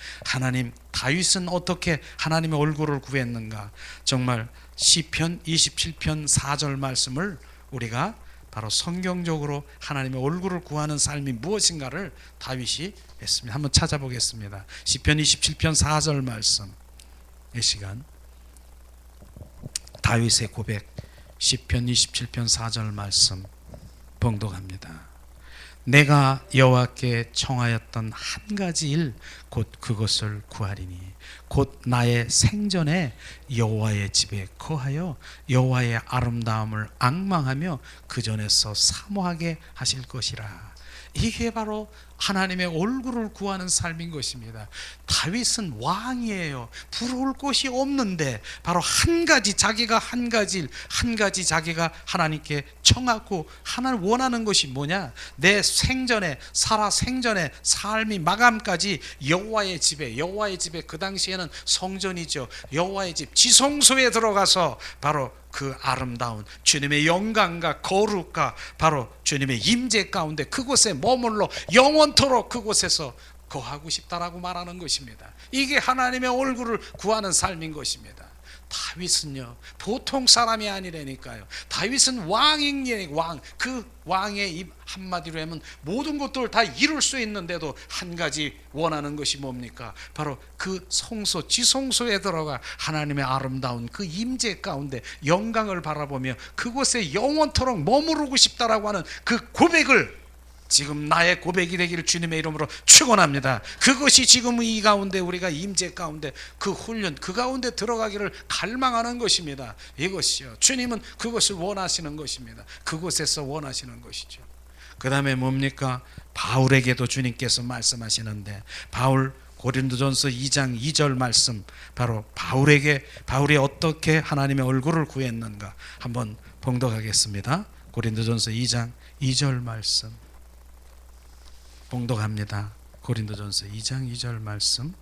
다윗은 어떻게 하나님의 얼굴을 구했는가? 정말 시편 27편 4절 말씀을 우리가 바로 성경적으로 하나님의 얼굴을 구하는 삶이 무엇인가를 다윗이 했습니다. 한번 찾아보겠습니다. 시편 27편 4절 말씀, 이 시간 다윗의 고백, 시편 27편 4절 말씀 봉독합니다. 내가 여호와께 청하였던 한 가지 일 곧 그것을 구하리니 곧 나의 생전에 여호와의 집에 거하여 여호와의 아름다움을 앙망하며 그 전에서 사모하게 하실 것이라. 이게 바로 하나님의 얼굴을 구하는 삶인 것입니다. 다윗은 왕이에요. 부러울 곳이 없는데 바로 한 가지, 자기가 한 가지 자기가 하나님께 청하고 하나님 원하는 것이 뭐냐? 내 생전에, 살아 생전에 삶이 마감까지 여호와의 집에 그 당시에는 성전이죠. 여호와의 집 지성소에 들어가서 바로 그 아름다운 주님의 영광과 거룩과 바로 주님의 임재 가운데 그곳에 머물러 영원토록 그곳에서 거하고 싶다라고 말하는 것입니다. 이게 하나님의 얼굴을 구하는 삶인 것입니다. 다윗은요, 보통 사람이 아니라니까요. 다윗은 왕이니 왕. 그 왕의 입 한마디로 하면 모든 것들을 다 이룰 수 있는데도 한 가지 원하는 것이 뭡니까? 바로 그 성소, 지성소에 들어가 하나님의 아름다운 그 임재 가운데 영광을 바라보며 그곳에 영원토록 머무르고 싶다라고 하는 그 고백을, 지금 나의 고백이 되기를 주님의 이름으로 축원합니다. 그것이 지금 이 가운데 우리가 임재 가운데 그 훈련, 그 가운데 들어가기를 갈망하는 것입니다. 이것이요, 주님은 그것을 원하시는 것입니다. 그곳에서 원하시는 것이죠. 그 다음에 뭡니까? 바울에게도 주님께서 말씀하시는데, 바울 고린도전서 2장 2절 말씀, 바로 바울이 어떻게 하나님의 얼굴을 구했는가 한번 봉독하겠습니다. 고린도전서 2장 2절 말씀 봉독합니다. 고린도전서 2장 2절 말씀.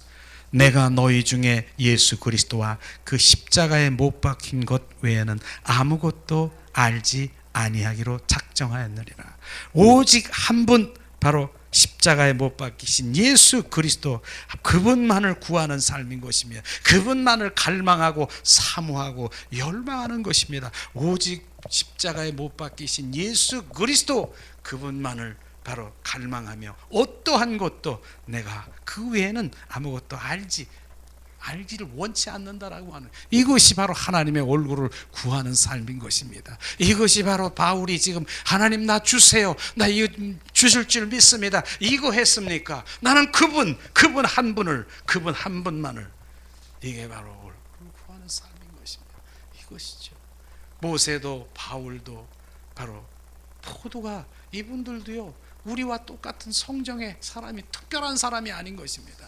내가 너희 중에 예수 그리스도와 그 십자가에 못 박힌 것 외에는 아무것도 알지 아니하기로 작정하였느니라. 오직 한 분, 바로 십자가에 못 박히신 예수 그리스도, 그분만을 구하는 삶인 것입니다. 그분만을 갈망하고 사모하고 열망하는 것입니다. 오직 십자가에 못 박히신 예수 그리스도, 그분만을 바로 갈망하며 어떠한 것도 내가 그 외에는 아무것도 알기를 원치 않는다라고 하는, 이것이 바로 하나님의 얼굴을 구하는 삶인 것입니다. 이것이 바로 바울이 지금 하나님 나 주세요, 나 이거 주실 줄 믿습니다, 이거 했습니까? 나는 그분 한 분만을, 이게 바로 얼굴을 구하는 삶인 것입니다. 이것이죠. 모세도 바울도 바로 포도가, 이분들도요 우리와 똑같은 성정의 사람이, 특별한 사람이 아닌 것입니다.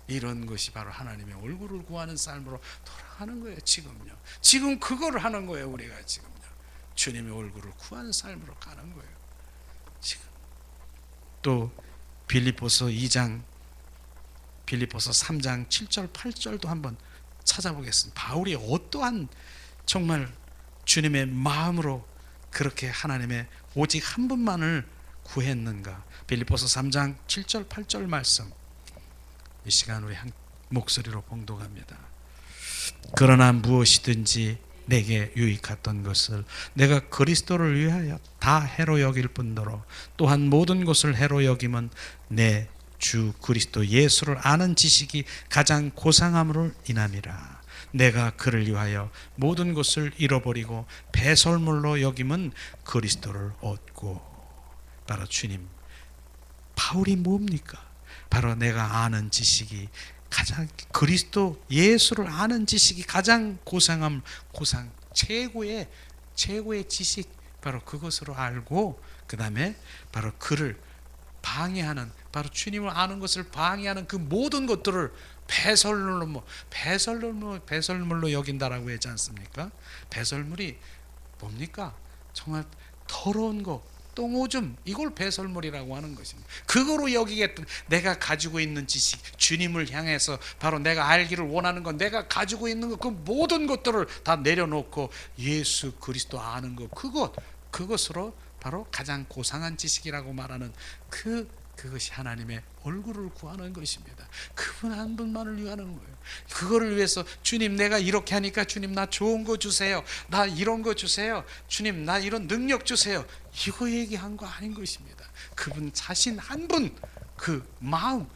이런 것이 바로 하나님의 얼굴을 구하는 삶으로 돌아가는 거예요. 지금 그거를 하는 거예요. 우리가 지금요, 주님의 얼굴을 구하는 삶으로 가는 거예요. 지금 또 빌립보서 3장 7절 8절도 한번 찾아보겠습니다. 바울이 어떠한 정말 주님의 마음으로 그렇게 하나님의 오직 한 분만을 구했는가. 빌립보서 3장 7절 8절 말씀, 이 시간 우리 한 목소리로 봉독합니다. 그러나 무엇이든지 내게 유익했던 것을 내가 그리스도를 위하여 다 해로 여길 뿐더러 또한 모든 것을 해로 여김은 내 주 그리스도 예수를 아는 지식이 가장 고상함으로 인함이라. 내가 그를 위하여 모든 것을 잃어버리고 배설물로 여김은 그리스도를 얻고. 바로 주님, 바울이 뭡니까? 바로 내가 아는 지식이 가장, 그리스도 예수를 아는 지식이 가장 최고의 지식, 바로 그것으로 알고, 그 다음에 바로 그를 방해하는, 바로 주님을 아는 것을 방해하는 그 모든 것들을 배설물로 여긴다라고 하지 않습니까? 배설물이 뭡니까? 정말 더러운 거, 똥오줌, 이걸 배설물이라고 하는 것입니다. 그거로 여기겠던, 내가 가지고 있는 지식, 주님을 향해서 바로 내가 알기를 원하는 건, 내가 가지고 있는 것, 그 모든 것들을 다 내려놓고 예수 그리스도 아는 것, 그것으로 바로 가장 고상한 지식이라고 말하는 그것이 하나님의 얼굴을 구하는 것입니다. 그분 한 분만을 위하는 거예요. 그거를 위해서 주님 내가 이렇게 하니까 주님 나 좋은 거 주세요. 나 이런 거 주세요. 주님 나 이런 능력 주세요. 이거 얘기한 거 아닌 것입니다. 그분 자신 한 분, 그 마음,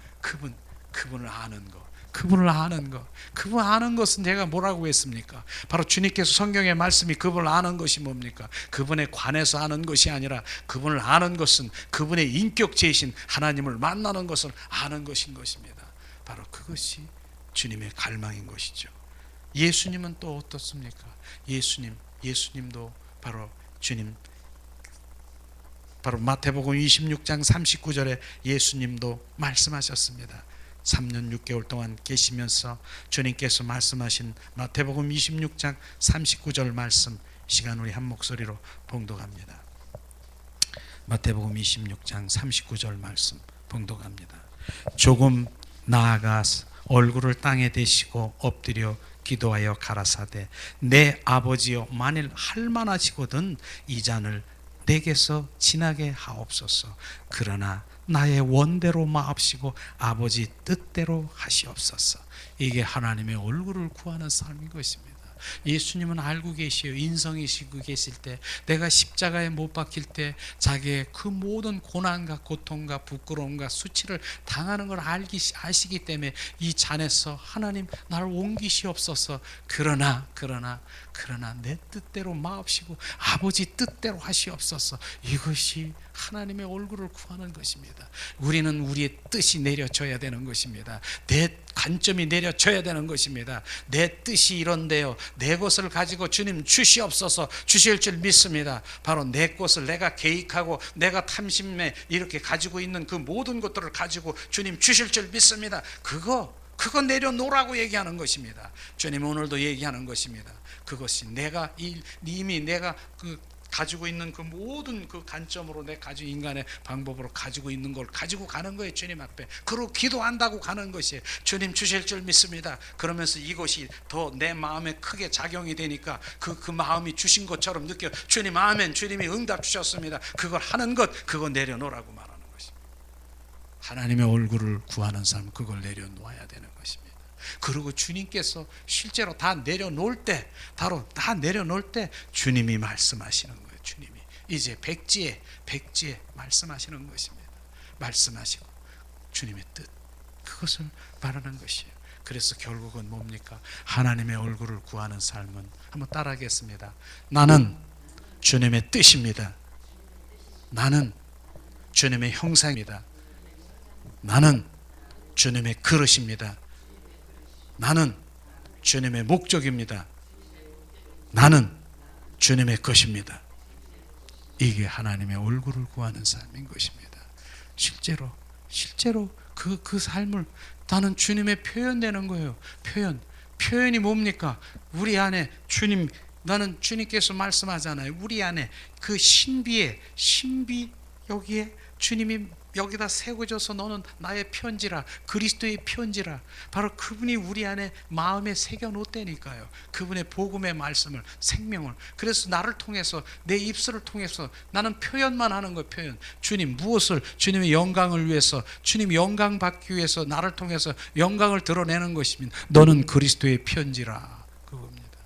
그분을 아는 것. 그분을 아는 것. 그분 아는 것은 제가 뭐라고 했습니까? 바로 주님께서 성경의 말씀이 그분을 아는 것이 뭡니까? 그분에 관해서 아는 것이 아니라 그분을 아는 것은 그분의 인격체이신 하나님을 만나는 것을 아는 것인 것입니다. 바로 그것이 주님의 갈망인 것이죠. 예수님은 또 어떻습니까? 예수님도 바로 주님, 바로 마태복음 26장 39절에 예수님도 말씀하셨습니다. 3년 6개월 동안 계시면서 주님께서 말씀하신 마태복음 26장 39절 말씀, 시간 우리 한 목소리로 봉독합니다. 마태복음 26장 39절 말씀 봉독합니다. 조금 나아가 얼굴을 땅에 대시고 엎드려 기도하여 가라사대 내 아버지여 만일 할만하시거든 이 잔을 내게서 지나게 하옵소서. 그러나 나의 원대로 마옵시고 아버지 뜻대로 하시옵소서. 이게 하나님의 얼굴을 구하는 삶인 것입니다. 예수님은 알고 계시요 인성이시고 계실 때, 내가 십자가에 못 박힐 때 자기의 그 모든 고난과 고통과 부끄러움과 수치를 당하는 걸 아시기 때문에 이 잔에서 하나님 나를 옮기시옵소서. 그러나 내 뜻대로 마옵시고 아버지 뜻대로 하시옵소서. 이것이 하나님의 얼굴을 구하는 것입니다. 우리는 우리의 뜻이 내려져야 되는 것입니다. 내 관점이 내려져야 되는 것입니다. 내 뜻이 이런데요, 내 것을 가지고 주님 주시옵소서 주실 줄 믿습니다. 바로 내 것을 내가 계획하고 내가 탐심에 이렇게 가지고 있는 그 모든 것들을 가지고 주님 주실 줄 믿습니다. 그거 내려놓으라고 얘기하는 것입니다. 주님 오늘도 얘기하는 것입니다. 그것이 내가 이미 내가 가지고 있는 그 모든 그 관점으로 내 가지고 인간의 방법으로 가지고 있는 걸 가지고 가는 거예요. 주님 앞에 그러고 기도한다고 가는 것이에요. 주님 주실 줄 믿습니다. 그러면서 이것이 더 내 마음에 크게 작용이 되니까 그 마음이 주신 것처럼 느껴. 주님 아멘, 주님이 응답 주셨습니다. 그걸 하는 것, 그거 내려놓으라고 말하는 것입니다. 하나님의 얼굴을 구하는 삶, 그걸 내려놓아야 되는 것입니다. 그리고 주님께서 실제로 다 내려놓을 때 주님이 말씀하시는 거예요. 주님이 이제 백지에 말씀하시는 것입니다. 말씀하시고 주님의 뜻, 그것을 말하는 것이에요. 그래서 결국은 뭡니까? 하나님의 얼굴을 구하는 삶은, 한번 따라하겠습니다. 나는 주님의 뜻입니다. 나는 주님의 형상입니다. 나는 주님의 그릇입니다. 나는 주님의 목적입니다. 나는 주님의 것입니다. 이게 하나님의 얼굴을 구하는 삶인 것입니다. 실제로 그 삶을 나는 주님의 표현되는 거예요. 표현이 뭡니까? 우리 안에 나는 주님께서 말씀하잖아요. 우리 안에 그 신비 여기에 주님이 여기다 새겨져서 너는 나의 편지라, 그리스도의 편지라. 바로 그분이 우리 안에 마음에 새겨 놓다니까요. 그분의 복음의 말씀을, 생명을. 그래서 나를 통해서, 내 입술을 통해서 나는 표현만 하는 거예요. 표현. 주님 무엇을, 주님의 영광을 위해서, 주님 영광 받기 위해서 나를 통해서 영광을 드러내는 것입니다. 너는 그리스도의 편지라, 그겁니다.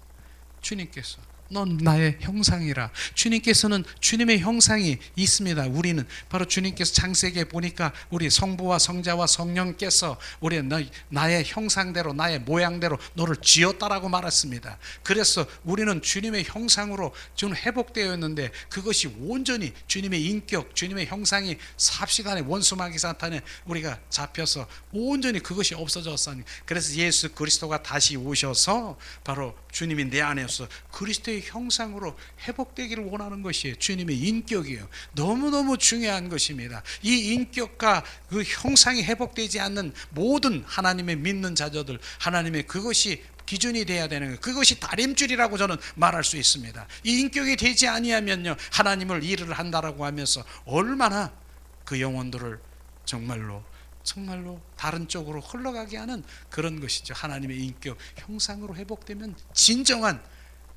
주님께서 넌 나의 형상이라. 주님께서는 주님의 형상이 있습니다. 우리는 바로 주님께서 창세기에 보니까 우리 성부와 성자와 성령께서 우리 나의 형상대로, 나의 모양대로 너를 지었다라고 말했습니다. 그래서 우리는 주님의 형상으로 지금 회복되어 있는데, 그것이 온전히 주님의 인격, 주님의 형상이 삽시간에 원수마귀 사탄에 우리가 잡혀서 온전히 그것이 없어졌으니, 그래서 예수 그리스도가 다시 오셔서 바로 주님이 내 안에서 그리스도의 형상으로 회복되기를 원하는 것이 주님의 인격이에요. 너무너무 중요한 것입니다. 이 인격과 그 형상이 회복되지 않는 모든 하나님의 믿는 자녀들, 하나님의 그것이 기준이 돼야 되는 거예요. 그것이 다림줄이라고 저는 말할 수 있습니다. 이 인격이 되지 아니하면요, 하나님을 일을 한다라고 하면서 얼마나 그 영혼들을 정말로 다른 쪽으로 흘러가게 하는 그런 것이죠. 하나님의 인격 형상으로 회복되면 진정한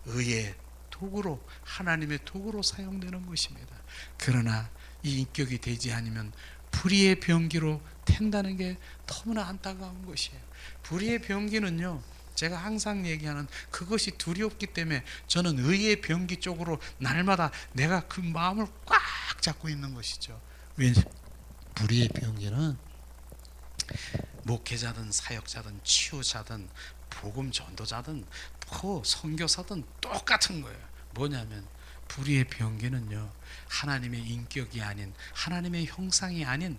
의의 도구로, 하나님의 도구로 사용되는 것입니다. 그러나 이 인격이 되지 않으면 불의의 병기로 텐다는 게 너무나 안타까운 것이에요. 불의의 병기는요, 제가 항상 얘기하는 그것이 두렵기 때문에 저는 의의 병기 쪽으로 날마다 내가 그 마음을 꽉 잡고 있는 것이죠. 왜냐, 불의의 병기는 목회자든 사역자든 치유자든 복음 전도자든 선교사든 똑같은 거예요. 뭐냐면 불의의 병기는요, 하나님의 인격이 아닌, 하나님의 형상이 아닌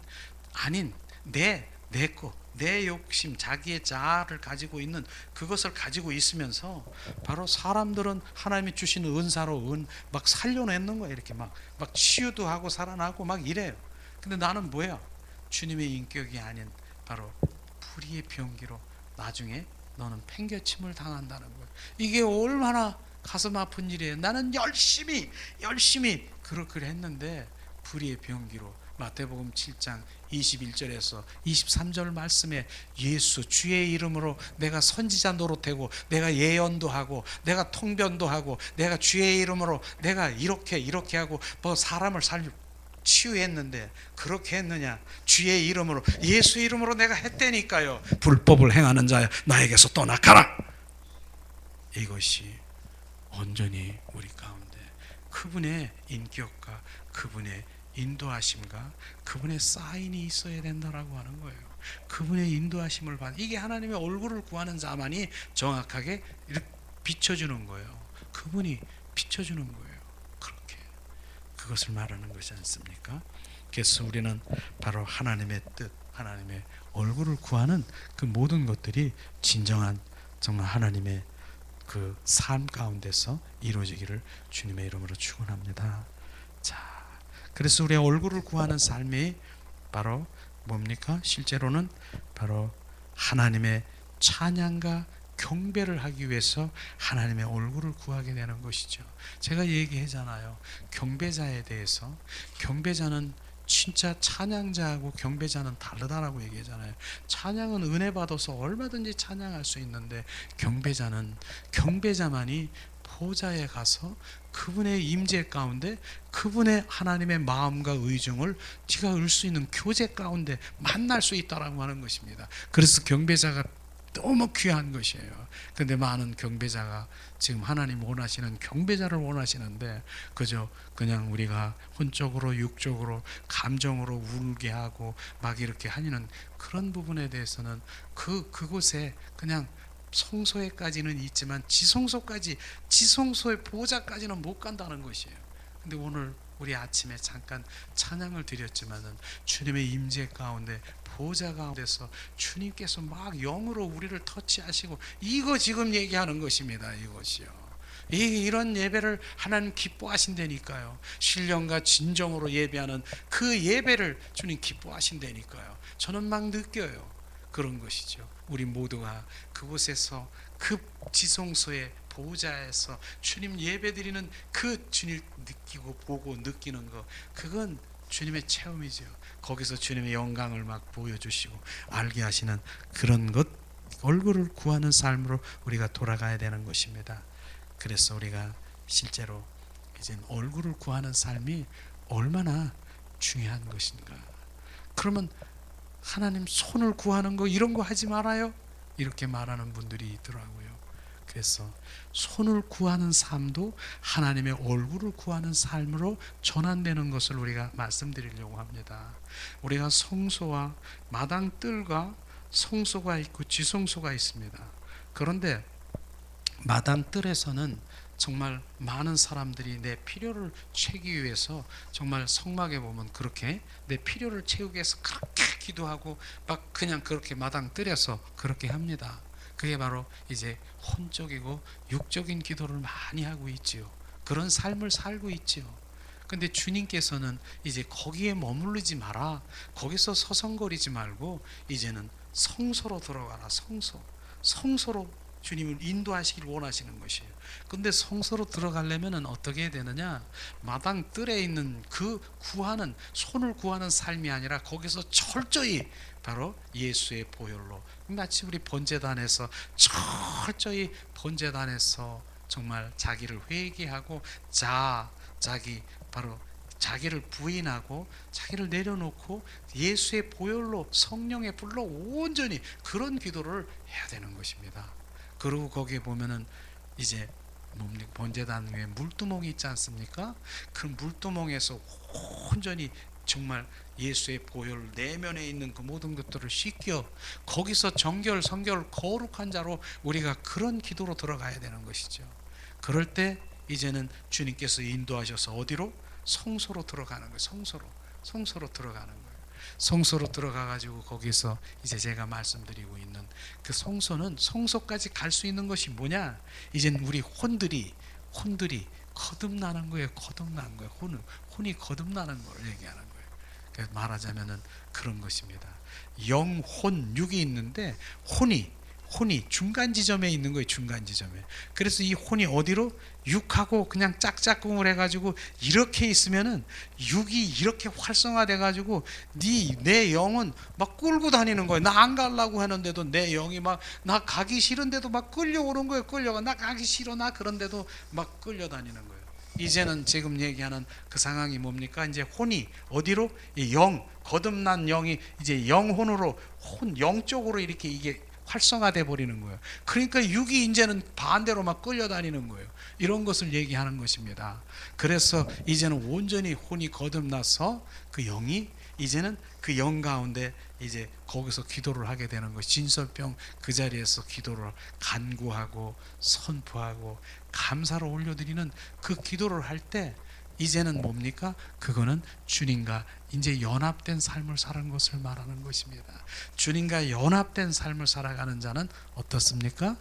내 욕심, 자기의 자아를 가지고 있는 그것을 가지고 있으면서 바로 사람들은 하나님이 주시는 은사로 막 살려내는 거예요. 이렇게 막 치유도 하고 살아나고 막 이래요. 근데 나는 뭐야? 주님의 인격이 아닌 바로 불의의 병기로 나중에 너는 팽개침을 당한다는 거예요. 이게 얼마나 가슴 아픈 일이에요. 나는 열심히 그렇게 했는데 불의의 병기로. 마태복음 7장 21절에서 23절 말씀에 예수 주의 이름으로 내가 선지자 노릇하고 내가 예언도 하고 내가 통변도 하고 내가 주의 이름으로 내가 이렇게 하고 뭐 사람을 치유했는데 그렇게 했느냐? 주의 이름으로, 예수 이름으로 내가 했다니까요. 불법을 행하는 자야, 나에게서 떠나가라. 이것이 온전히 우리 가운데 그분의 인격과 그분의 인도하심과 그분의 사인이 있어야 된다라고 하는 거예요. 그분의 인도하심을 받는, 이게 하나님의 얼굴을 구하는 자만이 정확하게 이렇게 비춰주는 거예요. 그분이 비춰주는 거예요. 그렇게 그것을 말하는 것이 않습니까? 그래서 우리는 바로 하나님의 뜻, 하나님의 얼굴을 구하는 그 모든 것들이 진정한 정말 하나님의 그 삶 가운데서 이루어지기를 주님의 이름으로 축원합니다. 자, 그래서 우리의 얼굴을 구하는 삶이 바로 뭡니까? 실제로는 바로 하나님의 찬양과 경배를 하기 위해서 하나님의 얼굴을 구하게 되는 것이죠. 제가 얘기하잖아요. 경배자에 대해서, 경배자는 진짜 찬양자하고 경배자는 다르다라고 얘기하잖아요. 찬양은 은혜 받아서 얼마든지 찬양할 수 있는데 경배자만이 보좌에 가서 그분의 임재 가운데 그분의 하나님의 마음과 의중을 네가 을 수 있는 교제 가운데 만날 수 있다라고 하는 것입니다. 그래서 경배자가 너무 귀한 것이에요. 근데 많은 경배자가 지금 하나님 원하시는 경배자를 원하시는데 그냥 우리가 혼적으로 육적으로 감정으로 울게 하고 막 이렇게 하는 그런 부분에 대해서는 그곳에 그냥 성소에까지는 있지만 지성소의 보좌까지는 못 간다는 것이에요. 근데 오늘 우리 아침에 잠깐 찬양을 드렸지만은 주님의 임재 가운데 보좌 가운데서 주님께서 막 영으로 우리를 터치하시고, 이거 지금 얘기하는 것입니다. 이것이요. 이런 예배를 하나님 기뻐하신다니까요. 신령과 진정으로 예배하는 그 예배를 주님 기뻐하신다니까요. 저는 막 느껴요. 그런 것이죠. 우리 모두가 그곳에서 그 지성소의 보좌에서 주님 예배드리는 그 주님 느끼고 보고 느끼는 것, 그건 주님의 체험이죠. 거기서 주님의 영광을 막 보여주시고 알게 하시는 그런 것, 얼굴을 구하는 삶으로 우리가 돌아가야 되는 것입니다. 그래서 우리가 실제로 이제 얼굴을 구하는 삶이 얼마나 중요한 것인가. 그러면 하나님 손을 구하는 거 이런 거 하지 말아요, 이렇게 말하는 분들이 있더라고요. 그래서 손을 구하는 삶도 하나님의 얼굴을 구하는 삶으로 전환되는 것을 우리가 말씀드리려고 합니다. 우리가 성소와 마당뜰과 성소가 있고 지성소가 있습니다. 그런데 마당뜰에서는 정말 많은 사람들이 내 필요를 채우기 위해서 정말 성막에 보면 그렇게 내 필요를 채우기 위해서 그렇게 기도하고 막 그냥 그렇게 마당뜰에서 그렇게 합니다. 그게 바로 이제 혼적이고 육적인 기도를 많이 하고 있지요. 그런 삶을 살고 있지요. 근데 주님께서는 이제 거기에 머무르지 마라, 거기서 서성거리지 말고 이제는 성소로 들어가라. 성소로 주님을 인도하시길 원하시는 것이에요. 근데 성소로 들어가려면 어떻게 해야 되느냐? 마당 뜰에 있는 그 손을 구하는 삶이 아니라 거기서 철저히 바로 예수의 보혈로, 마치 우리 번제단에서 철저히 번제단에서 정말 자기를 회개하고 자기 바로 자기를 부인하고 자기를 내려놓고 예수의 보혈로 성령의 불로 온전히 그런 기도를 해야 되는 것입니다. 그리고 거기에 보면은 이제 뭡니까? 번제단 위에 물두멍이 있지 않습니까? 그 물두멍에서 온전히 정말 예수의 보혈 내면에 있는 그 모든 것들을 씻겨 거기서 정결 성결 거룩한 자로 우리가 그런 기도로 들어가야 되는 것이죠. 그럴 때 이제는 주님께서 인도하셔서 어디로? 성소로 들어가는 거예요. 성소로 들어가는 거예요. 성소로 들어가 가지고 거기서 이제 제가 말씀드리고 있는 그 성소는 성소까지 갈 수 있는 것이 뭐냐? 이제는 우리 혼들이 거듭나는 거예요. 거듭나는 거예요. 혼이 거듭나는 걸 얘기하는 거예요. 그래서 말하자면은 그런 것입니다. 영, 혼, 육이 있는데 혼이 중간 지점에 있는 거예요. 중간 지점에. 그래서 이 혼이 어디로? 육하고 그냥 짝짝꿍을 해가지고 이렇게 있으면은 육이 이렇게 활성화돼 가지고 내 영은 막 끌고 다니는 거예요. 나 안 가려고 하는데도 내 영이 막 나 가기 싫은데도 막 끌려오는 거예요. 끌려가. 나 가기 싫어. 나 그런데도 막 끌려다니는 거예요. 이제는 지금 얘기하는 그 상황이 뭡니까? 이제 혼이 어디로? 이 영, 거듭난 영이 이제 영혼으로 영적으로 이렇게 이게 활성화돼 버리는 거예요. 그러니까 육이 이제는 반대로 막 끌려다니는 거예요. 이런 것을 얘기하는 것입니다. 그래서 이제는 온전히 혼이 거듭나서 그 영이 이제는 그 영 가운데 이제 거기서 기도를 하게 되는 것이 진설병 그 자리에서 기도를 간구하고 선포하고 감사를 올려드리는 그 기도를 할 때 이제는 뭡니까? 그거는 주님과 이제 연합된 삶을 사는 것을 말하는 것입니다. 주님과 연합된 삶을 살아가는 자는 어떻습니까?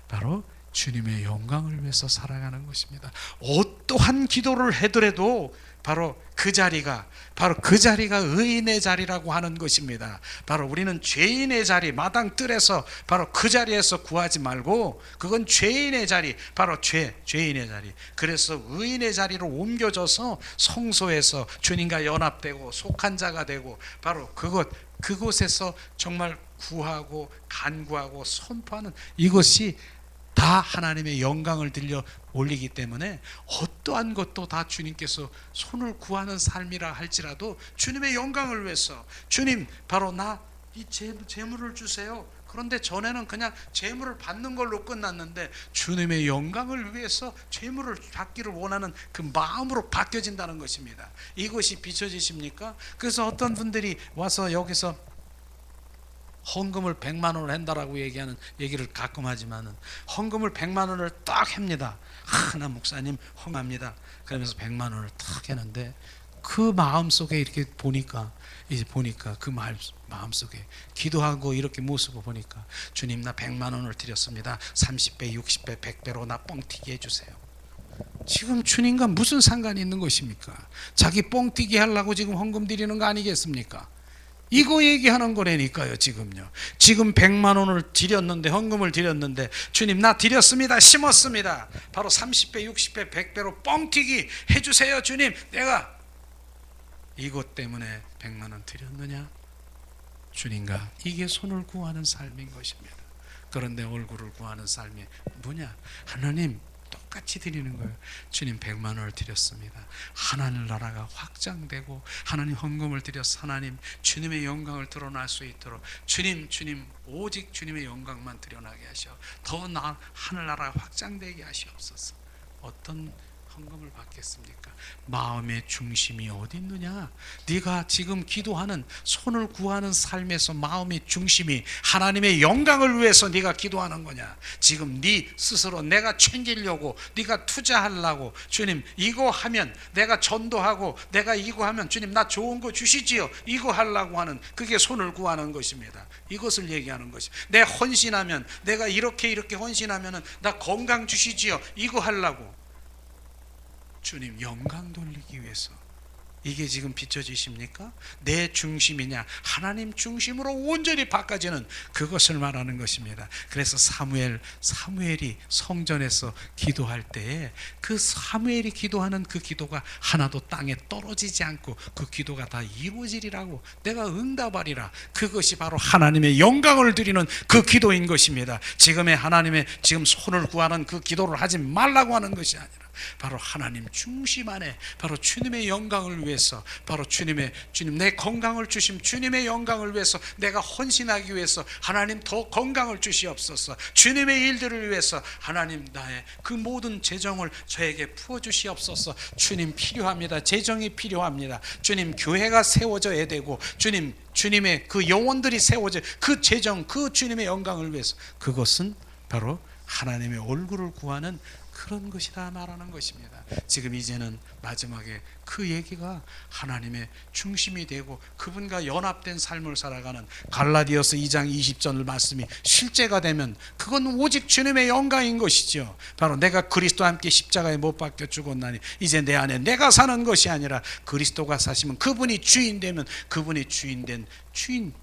바로 주님의 영광을 위해서 살아가는 것입니다. 어떠한 기도를 해더라도 바로 그 자리가 의인의 자리라고 하는 것입니다. 바로 우리는 죄인의 자리, 마당 뜰에서 바로 그 자리에서 구하지 말고 그건 죄인의 자리, 바로 죄인의 자리. 그래서 의인의 자리로 옮겨져서 성소에서 주님과 연합되고 속한 자가 되고 바로 그곳에서 정말 구하고 간구하고 선포하는 이것이 다 하나님의 영광을 들려 올리기 때문에 어떠한 것도 다 주님께서 손을 구하는 삶이라 할지라도 주님의 영광을 위해서 주님 바로 나 이 재물을 주세요. 그런데 전에는 그냥 재물을 받는 걸로 끝났는데 주님의 영광을 위해서 재물을 받기를 원하는 그 마음으로 바뀌어진다는 것입니다. 이것이 비춰지십니까? 그래서 어떤 분들이 와서 여기서 헌금을 100만 원을 한다라고 얘기하는 얘기를 가끔 하지만은 헌금을 100만 원을 딱 합니다. 나 목사님 헌금합니다. 그러면서 100만 원을 딱 하는데 그 마음 속에 이렇게 보니까 그 마음 속에 기도하고 이렇게 모습을 보니까 주님 나 100만 원을 드렸습니다. 30배, 60배, 100배로 나 뻥튀기 해주세요. 지금 주님과 무슨 상관이 있는 것입니까? 자기 뻥튀기 하려고 지금 헌금 드리는 거 아니겠습니까? 이거 얘기하는 거라니까요. 지금요. 지금 100만 원을 드렸는데 헌금을 드렸는데 주님 나 드렸습니다. 심었습니다. 바로 30배 60배 100배로 뻥튀기 해주세요. 주님 내가 이것 때문에 100만 원 드렸느냐? 주님과 이게 손을 구하는 삶인 것입니다. 그런데 얼굴을 구하는 삶이 뭐냐? 하나님 똑같이 드리는 거예요. 주님 100만 원을 드렸습니다. 하나님 나라가 확장되고 하나님 헌금을 드려서 하나님 주님의 영광을 드러날 수 있도록 주님 오직 주님의 영광만 드러나게 하셔. 더 하늘나라가 확장되게 하시옵소서. 어떤 헌금을 받겠습니까? 마음의 중심이 어디 있느냐? 네가 지금 기도하는 손을 구하는 삶에서 마음의 중심이 하나님의 영광을 위해서 네가 기도하는 거냐? 지금 네 스스로 내가 챙기려고 네가 투자하려고 주님 이거 하면 내가 전도하고 내가 이거 하면 주님 나 좋은 거 주시지요. 이거 하려고 하는 그게 손을 구하는 것입니다. 이것을 얘기하는 것이. 내 헌신하면 내가 이렇게 헌신하면은 나 건강 주시지요. 이거 하려고 주님 영광 돌리기 위해서 이게 지금 비춰지십니까? 내 중심이냐 하나님 중심으로 온전히 바꿔지는 그것을 말하는 것입니다. 그래서 사무엘이 성전에서 기도할 때에 그 사무엘이 기도하는 그 기도가 하나도 땅에 떨어지지 않고 그 기도가 다 이루어지리라고 내가 응답하리라. 그것이 바로 하나님의 영광을 드리는 그 기도인 것입니다. 지금의 하나님의 지금 손을 구하는 그 기도를 하지 말라고 하는 것이 아니라 바로 하나님 중심 안에 바로 주님의 영광을 위해서 바로 주님 내 건강을 주심 주님의 영광을 위해서 내가 헌신하기 위해서 하나님 더 건강을 주시옵소서. 주님의 일들을 위해서 하나님 나의 그 모든 재정을 저에게 부어주시옵소서. 주님 필요합니다. 재정이 필요합니다. 주님 교회가 세워져야 되고 주님의 그 영혼들이 세워져 그 재정 그 주님의 영광을 위해서 그것은 바로 하나님의 얼굴을 구하는 그런 것이다 말하는 것입니다. 지금 이제는 마지막에 그 얘기가 하나님의 중심이 되고 그분과 연합된 삶을 살아가는 갈라디아서 2장 20절 말씀이 실제가 되면 그건 오직 주님의 영광인 것이죠. 바로 내가 그리스도와 함께 십자가에 못 박혀 죽었나니 이제 내 안에 내가 사는 것이 아니라 그리스도가 사시면 그분이 주인 되면 그분이 주인된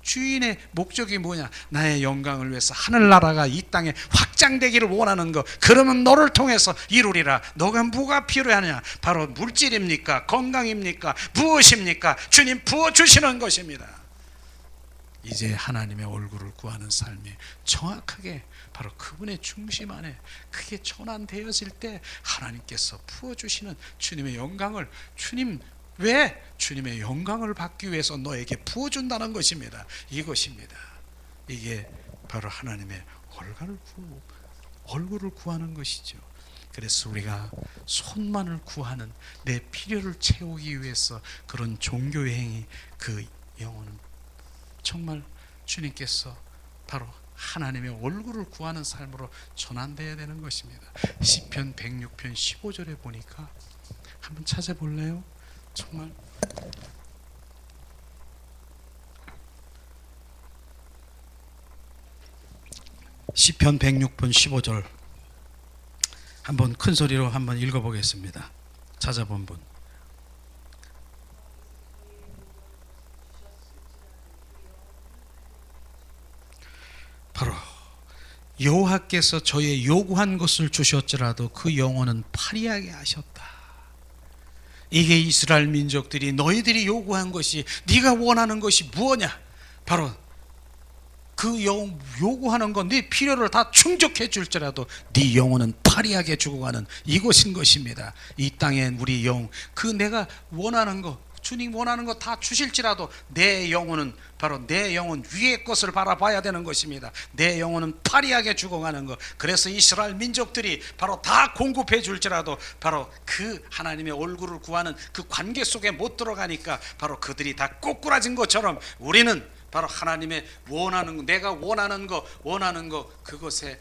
주인의 목적이 뭐냐? 나의 영광을 위해서 하늘나라가 이 땅에 확장되기를 원하는 것. 그러면 너를 통해서 이루리라. 너가 뭐가 필요하냐? 바로 물질입니까? 건강입니까? 무엇입니까? 주님 부어주시는 것입니다. 이제 하나님의 얼굴을 구하는 삶이 정확하게 바로 그분의 중심 안에 그게 전환되어질 때 하나님께서 부어주시는 주님의 영광을 왜? 주님의 영광을 받기 위해서 너에게 부어준다는 것입니다. 이것입니다. 이게 바로 하나님의 얼굴을 구하는 것이죠. 그래서 우리가 손만을 구하는 내 필요를 채우기 위해서 그런 종교의 행위 그 영혼은 정말 주님께서 바로 하나님의 얼굴을 구하는 삶으로 전환되어야 되는 것입니다. 시편 106편 15절에 보니까 한번 찾아볼래요? 정말 시편 106편 15절 한번 큰 소리로 한번 읽어보겠습니다. 찾아본 분. 바로 여호와께서 저의 요구한 것을 주셨더라도 그 영혼은 파리하게 하셨다. 이게 이스라엘 민족들이 너희들이 요구한 것이 네가 원하는 것이 무엇냐? 바로 그 요구하는 것 네 필요를 다 충족해 줄지라도 네 영혼은 파리하게 죽어가는 이것인 것입니다. 이 땅에 우리 그 내가 원하는 것 주님 원하는 것 다 주실지라도 내 영혼은 바로 내 영혼 위의 것을 바라봐야 되는 것입니다. 내 영혼은 파리하게 죽어가는 것. 그래서 이스라엘 민족들이 바로 다 공급해 줄지라도 바로 그 하나님의 얼굴을 구하는 그 관계 속에 못 들어가니까 바로 그들이 다 꼬꾸라진 것처럼 우리는 바로 하나님의 원하는 것, 내가 원하는 것 그것에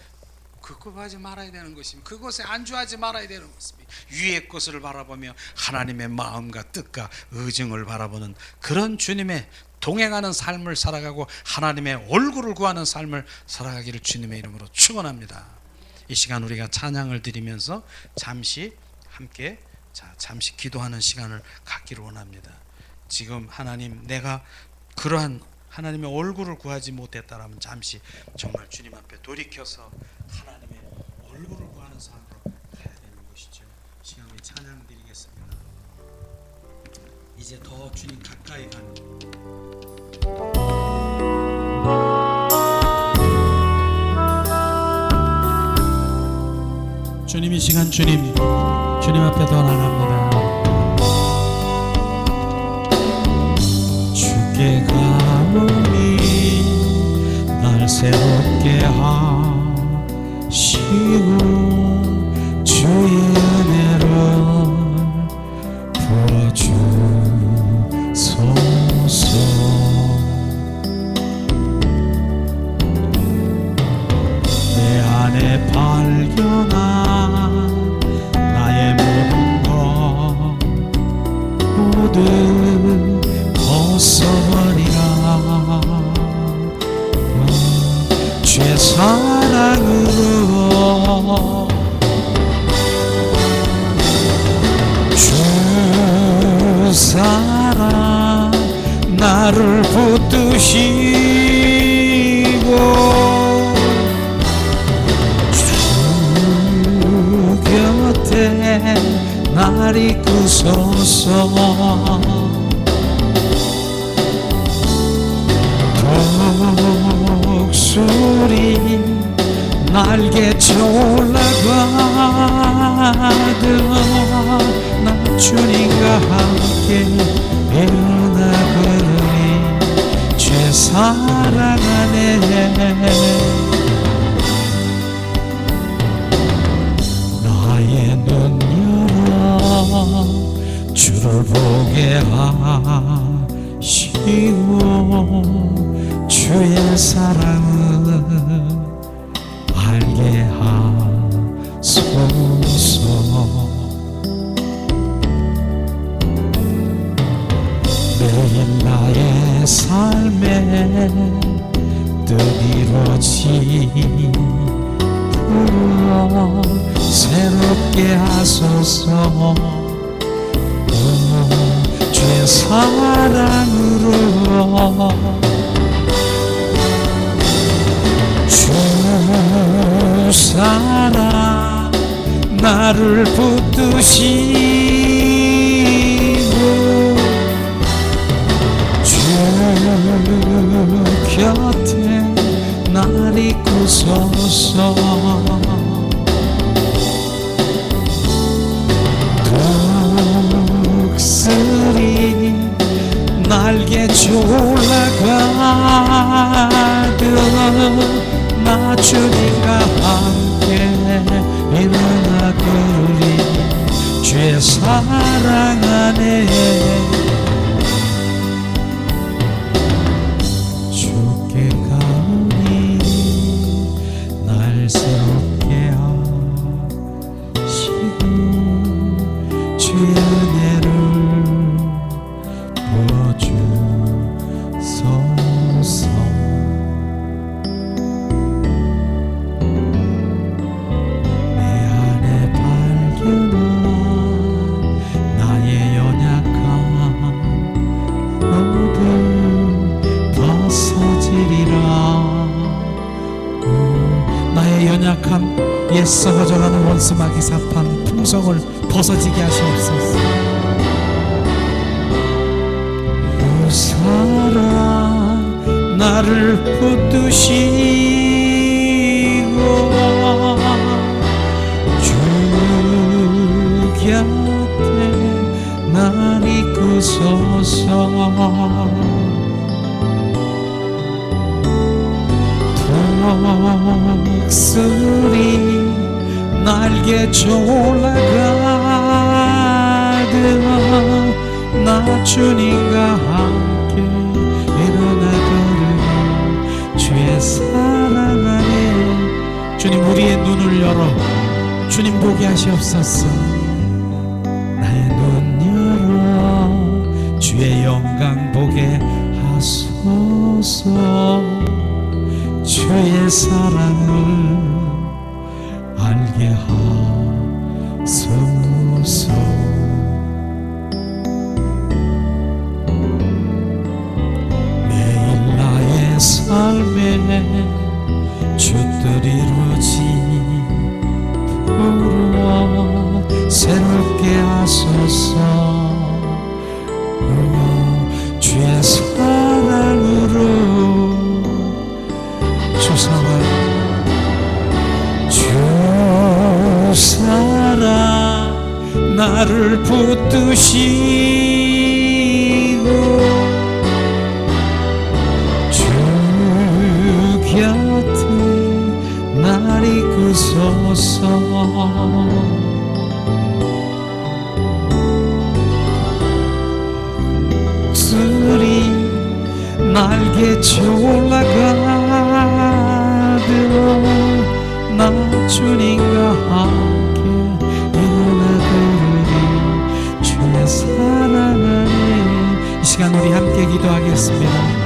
하지 말아야 되는 것입니다. 그것에 안주하지 말아야 되는 것입니다. 위의 것을 바라보며 하나님의 마음과 뜻과 의중을 바라보는 그런 주님의 동행하는 삶을 살아가고 하나님의 얼굴을 구하는 삶을 살아가기를 주님의 이름으로 축원합니다. 이 시간 우리가 찬양을 드리면서 잠시 함께 잠시 기도하는 시간을 갖기를 원합니다. 지금 하나님 내가 그러한 하나님의 얼굴을 구하지 못했다라면 잠시 정말 주님 앞에 돌이켜서 하나님의 얼굴을 구하는 삶으로 가야 되는 것이죠. 시간 우리 찬양 드리겠습니다. 이제 더 주님 가까이 가는 주님 이 시간 주님 앞에 더 나갑니다. 주께 가오니 날 새롭게 하시고 주의 은혜를 부어주소서. 내 안에 발견한 나의 모든 벗어버리라. 주의 사랑으로 주 사랑 나를 붙드시고 주 곁에 날 이끄소서. 독수리 날개쳐 올라가듯 나 주님과 함께 일어나 걸으니 죄 사랑하네. 나의 눈 열어 주를 보게 하시고 주의 사랑을 알게 하소서. 매일 나의 삶에 뜻 이루어지도록 새롭게 하소서. 주의 사랑으로 주 사랑 나를 붙드시고 주 곁에 날 이끄소서. 독수리 날개쳐 올라가듯 나 주님과 함께 일어나 걸으리 주의 사랑 안에. 주께 가오니 날 새롭게 하시고 주의 은혜를 부어주소서. 내 안에 발견한 나의 연약함 모두 벗어지리라. 나의 연약함 옛 썩어져가는 원수마귀 사탄 풍성을 벗어지게 하시옵소서. 그 사랑 나를 붙드시고 주 곁에 날 이끄소서. 독수리 날개쳐 올라가듯 나 주님과 함께 일어나 걸으니 주의 사랑 안에. 주님 우리의 눈을 열어 주님 보게 하시옵소서. 나의 눈 열어 주의 영광 보게 하소서. 주의 사랑을 알게 하소서. 매일 나의 삶에 주뜻 이루어지도록 새롭게 하소서. 주의 사랑으로 주사랑 주 사랑 나를 붙드시고 주 곁에 날 이끄소서. 독수리 날개쳐 올라가듯 나 주님과 함께 일어나 걸으리 주의 사랑 안에. 이 시간 우리 함께 기도하겠습니다.